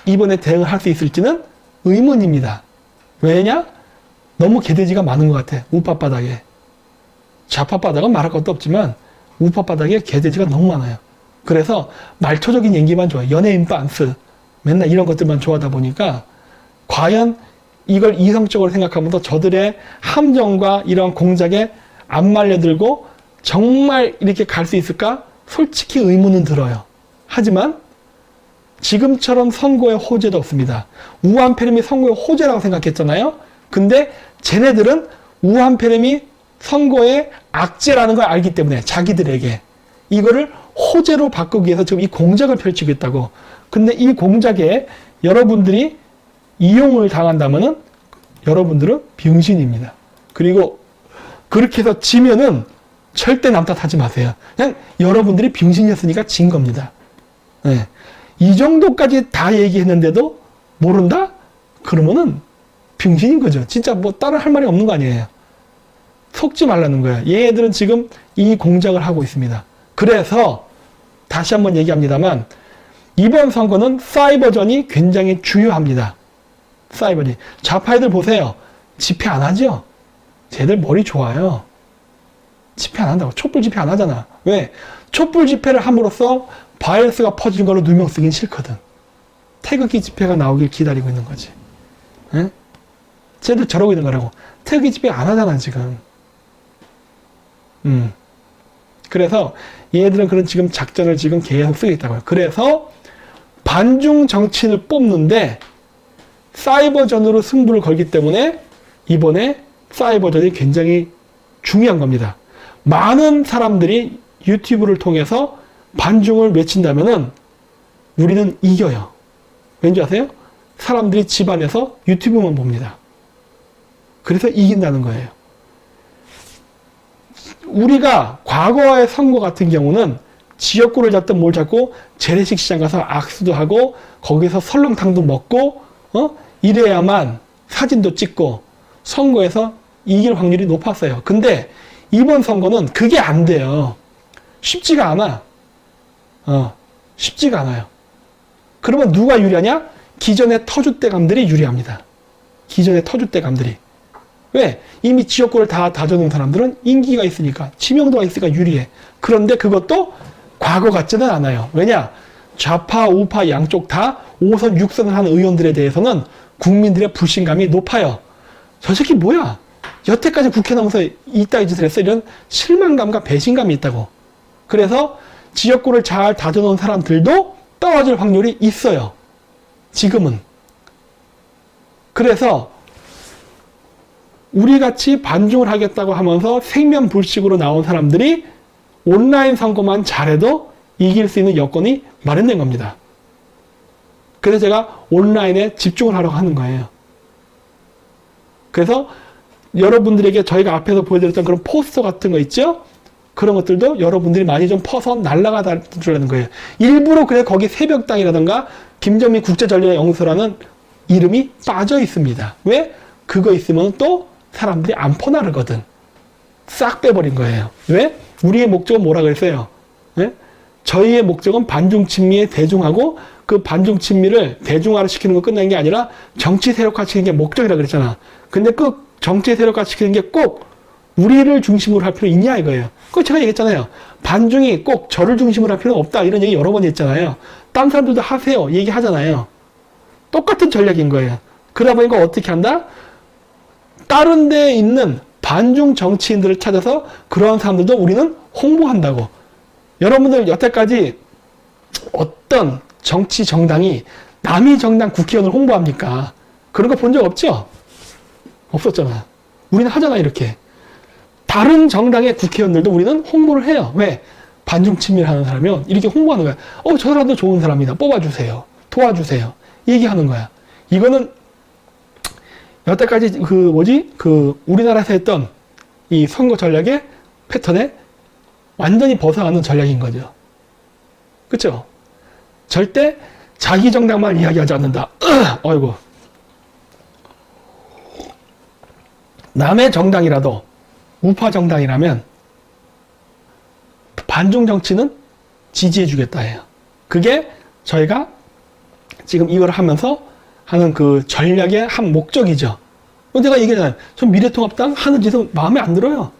이번에 대응을 할 수 있을지는 의문입니다. 왜냐? 너무 개돼지가 많은 것 같아, 우파 바닥에. 좌파 바닥은 말할 것도 없지만 우파 바닥에 개돼지가 너무 많아요. 그래서 말초적인 얘기만 좋아해. 연예인 빤스 맨날 이런 것들만 좋아하다 보니까 과연 이걸 이성적으로 생각하면서 저들의 함정과 이런 공작에 안 말려들고 정말 이렇게 갈 수 있을까? 솔직히 의문은 들어요. 하지만 지금처럼 선거에 호재도 없습니다. 우한폐렴이 선거의 호재라고 생각했잖아요. 근데 쟤네들은 우한폐렴이 선거의 악재라는 걸 알기 때문에 자기들에게 이거를 호재로 바꾸기 위해서 지금 이 공작을 펼치고 있다고. 근데 이 공작에 여러분들이 이용을 당한다면은 여러분들은 병신입니다. 그리고 그렇게 해서 지면은 절대 남 탓하지 마세요. 그냥 여러분들이 병신이었으니까 진 겁니다. 네. 이 정도까지 다 얘기했는데도 모른다? 그러면은 병신인 거죠. 진짜 뭐 다른 할 말이 없는 거 아니에요. 속지 말라는 거예요. 얘네들은 지금 이 공작을 하고 있습니다. 그래서 다시 한번 얘기합니다만 이번 선거는 사이버전이 굉장히 중요합니다. 사이버전. 좌파애들 보세요. 집회 안 하죠? 쟤들 머리 좋아요. 집회 안 한다고. 촛불 집회 안 하잖아. 왜? 촛불 집회를 함으로써 바이러스가 퍼지는 걸로 누명 쓰긴 싫거든. 태극기 집회가 나오길 기다리고 있는 거지. 응? 쟤들 저러고 있는 거라고. 태극기 집회 안 하잖아, 지금. 그래서 얘네들은 그런 지금 작전을 지금 계속 쓰고 있다고요. 그래서 반중 정치인을 뽑는데 사이버전으로 승부를 걸기 때문에 이번에 사이버전이 굉장히 중요한 겁니다. 많은 사람들이 유튜브를 통해서 반중을 외친다면은 우리는 이겨요. 왠지 아세요? 사람들이 집안에서 유튜브만 봅니다. 그래서 이긴다는 거예요. 우리가 과거의 선거 같은 경우는 지역구를 잡든 뭘 잡고 재래식 시장 가서 악수도 하고 거기서 설렁탕도 먹고 이래야만 사진도 찍고 선거에서 이길 확률이 높았어요. 근데 이번 선거는 그게 안 돼요. 쉽지가 않아. 쉽지가 않아요. 그러면 누가 유리하냐? 기존의 터줏대감들이 유리합니다. 기존의 터줏대감들이. 왜? 이미 지역구를 다 다져놓은 사람들은 인기가 있으니까,知名도가 있으니까 유리해. 그런데 그것도 과거 같지는 않아요. 왜냐? 좌파, 우파 양쪽 다 5선, 6선을 하는 의원들에 대해서는 국민들의 불신감이 높아요. 저 새끼 뭐야? 여태까지 국회 나오면서 이따위 짓을 했어? 이런 실망감과 배신감이 있다고. 그래서 지역구를 잘 다져놓은 사람들도 떨어질 확률이 있어요. 지금은. 그래서 우리같이 반중을 하겠다고 하면서 생면불식으로 나온 사람들이 온라인 선거만 잘해도 이길 수 있는 여건이 마련된 겁니다. 그래서 제가 온라인에 집중을 하려고 하는 거예요. 그래서 여러분들에게 저희가 앞에서 보여드렸던 그런 포스터 같은 거 있죠? 그런 것들도 여러분들이 많이 좀 퍼서 날아가 주려는 거예요. 일부러 그래 거기 새벽당이라든가 김정민 국제전략연구소라는 이름이 빠져 있습니다. 왜? 그거 있으면 또 사람들이 안 퍼나르거든. 싹 빼버린 거예요. 왜? 우리의 목적은 뭐라 그랬어요? 네? 저희의 목적은 반중친미에 대중하고 그 반중친미를 대중화를 시키는 거 끝난 게 아니라 정치 세력화 시키는 게 목적이라 그랬잖아. 근데 그 정치 세력화 시키는 게 꼭 우리를 중심으로 할 필요 있냐 이거예요. 그거 제가 얘기했잖아요. 반중이 꼭 저를 중심으로 할 필요는 없다. 이런 얘기 여러 번 했잖아요. 딴 사람들도 하세요. 얘기하잖아요. 똑같은 전략인 거예요. 그러다 보니까 어떻게 한다? 다른 데에 있는 반중 정치인들을 찾아서 그러한 사람들도 우리는 홍보한다고. 여러분들 여태까지 어떤 정치 정당이 남의 정당 국회의원을 홍보합니까? 그런 거 본 적 없죠? 없었잖아. 우리는 하잖아 이렇게. 다른 정당의 국회의원들도 우리는 홍보를 해요. 왜? 반중 친미를 하는 사람이면 이렇게 홍보하는 거야. 저 사람도 좋은 사람이다. 뽑아주세요. 도와주세요. 얘기하는 거야. 이거는 여태까지 우리나라에서 했던 이 선거 전략의 패턴에 완전히 벗어나는 전략인 거죠. 그쵸? 절대 자기 정당만 이야기하지 않는다. 어이구. 남의 정당이라도 우파 정당이라면 반중 정치는 지지해주겠다 해요. 그게 저희가 지금 이걸 하면서 하는 그 전략의 한 목적이죠. 내가 얘기하잖아요. 전 미래통합당 하는 짓은 마음에 안 들어요.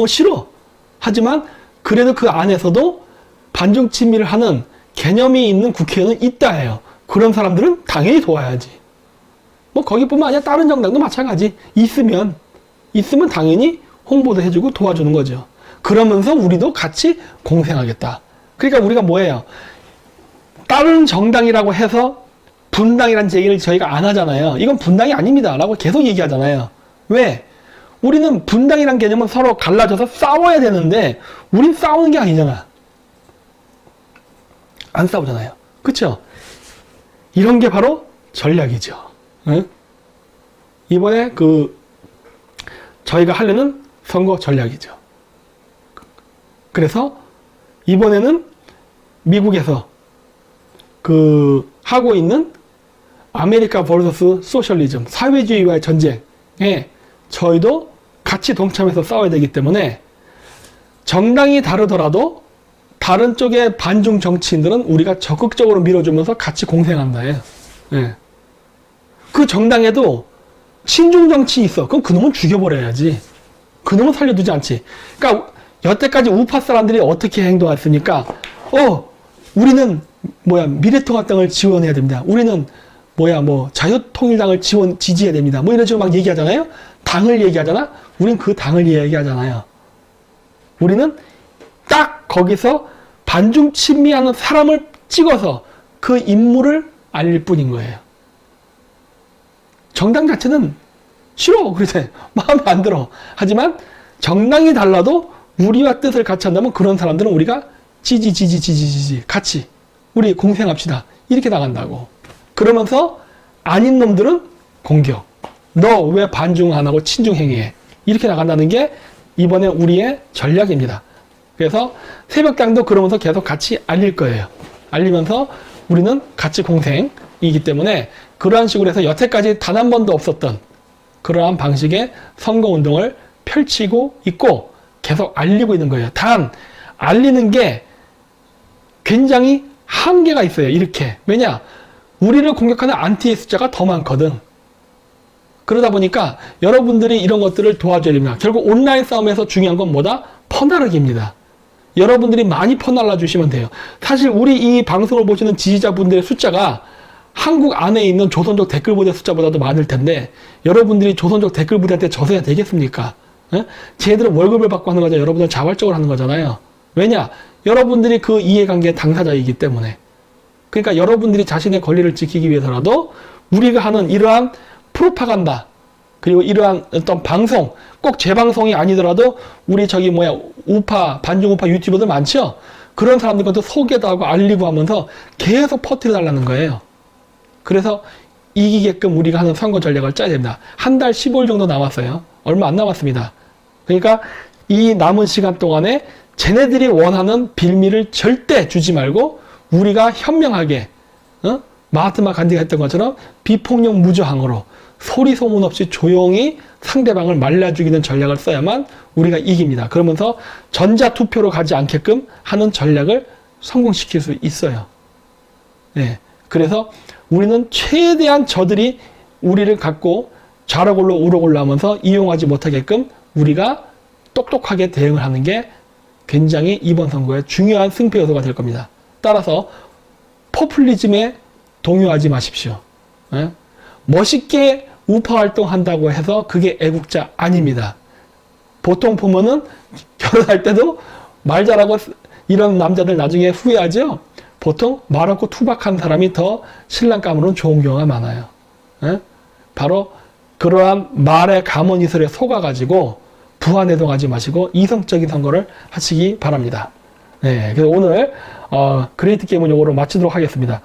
싫어. 하지만 그래도 그 안에서도 반중 친미를 하는 개념이 있는 국회의원은 있다 해요. 그런 사람들은 당연히 도와야지. 거기뿐만 아니라 다른 정당도 마찬가지. 있으면 당연히 홍보도 해주고 도와주는 거죠. 그러면서 우리도 같이 공생하겠다. 그러니까 우리가 뭐예요? 다른 정당이라고 해서 분당이라는 얘기를 저희가 안 하잖아요. 이건 분당이 아닙니다. 라고 계속 얘기하잖아요. 왜? 우리는 분당이란 개념은 서로 갈라져서 싸워야 되는데 우린 싸우는 게 아니잖아. 안 싸우잖아요. 그쵸? 이런 게 바로 전략이죠. 응? 이번에 저희가 하려는 선거 전략이죠. 그래서 이번에는 미국에서 하고 있는 아메리카 vs 소셜리즘, 사회주의와의 전쟁에 저희도 같이 동참해서 싸워야 되기 때문에 정당이 다르더라도 다른 쪽의 반중 정치인들은 우리가 적극적으로 밀어주면서 같이 공생한다 해요. 예. 그 정당에도 친중 정치인이 있어. 그럼 그놈은 죽여버려야지. 그놈은 살려두지 않지. 그러니까 여태까지 우파 사람들이 어떻게 행동했습니까? 우리는 미래통합당을 지원해야 됩니다. 우리는 자유통일당을 지지해야 됩니다. 이런 식으로 막 얘기하잖아요. 당을 얘기하잖아. 우린 그 당을 얘기하잖아요. 우리는 딱 거기서 반중 친미하는 사람을 찍어서 그 인물을 알릴 뿐인 거예요. 정당 자체는 싫어. 그래서 마음에 안 들어. 하지만 정당이 달라도 우리와 뜻을 같이 한다면 그런 사람들은 우리가 지지 같이 우리 공생합시다. 이렇게 나간다고. 그러면서 아닌 놈들은 공격. 너 왜 반중 안 하고 친중 행위해? 이렇게 나간다는 게 이번에 우리의 전략입니다. 그래서 새벽당도 그러면서 계속 같이 알릴 거예요. 알리면서 우리는 같이 공생이기 때문에 그러한 식으로 해서 여태까지 단 한 번도 없었던 그러한 방식의 선거운동을 펼치고 있고 계속 알리고 있는 거예요. 단 알리는 게 굉장히 한계가 있어요. 이렇게. 왜냐? 우리를 공격하는 안티의 숫자가 더 많거든. 그러다 보니까 여러분들이 이런 것들을 도와줘야 됩니다. 결국 온라인 싸움에서 중요한 건 뭐다? 퍼나르기입니다. 여러분들이 많이 퍼날라 주시면 돼요. 사실 우리 이 방송을 보시는 지지자분들의 숫자가 한국 안에 있는 조선족 댓글 부대 숫자보다도 많을 텐데 여러분들이 조선족 댓글 부대한테 져서야 되겠습니까? 에? 쟤들은 월급을 받고 하는 거죠. 여러분들은 자발적으로 하는 거잖아요. 왜냐? 여러분들이 그 이해관계의 당사자이기 때문에. 그러니까 여러분들이 자신의 권리를 지키기 위해서라도 우리가 하는 이러한 프로파간다 그리고 이러한 어떤 방송 꼭 재방송이 아니더라도 우리 저기 우파 반중 우파 유튜버들 많죠. 그런 사람들한테 소개도 하고 알리고 하면서 계속 퍼뜨려 달라는 거예요. 그래서 이기게끔 우리가 하는 선거 전략을 짜야 됩니다. 한 달 15일 정도 남았어요. 얼마 안 남았습니다. 그러니까 이 남은 시간 동안에 쟤네들이 원하는 빌미를 절대 주지 말고 우리가 현명하게 마하트마 간디가 했던 것처럼 비폭력 무저항으로 소리 소문 없이 조용히 상대방을 말려 죽이는 전략을 써야만 우리가 이깁니다. 그러면서 전자투표로 가지 않게끔 하는 전략을 성공시킬 수 있어요. 네. 그래서 우리는 최대한 저들이 우리를 갖고 좌로골로 우로골로 하면서 이용하지 못하게끔 우리가 똑똑하게 대응을 하는 게 굉장히 이번 선거의 중요한 승패 요소가 될 겁니다. 따라서 포퓰리즘에 동요하지 마십시오. 네? 멋있게 우파 활동한다고 해서 그게 애국자 아닙니다. 보통 보면은 결혼할 때도 말 잘하고 이런 남자들 나중에 후회하죠. 보통 말없고 투박한 사람이 더 신랑감으로는 좋은 경우가 많아요. 에? 바로 그러한 말의 감언이설에 속아가지고 부안해동하지 마시고 이성적인 선거를 하시기 바랍니다. 네, 그래서 오늘 그레이트 게임은 요거로 마치도록 하겠습니다.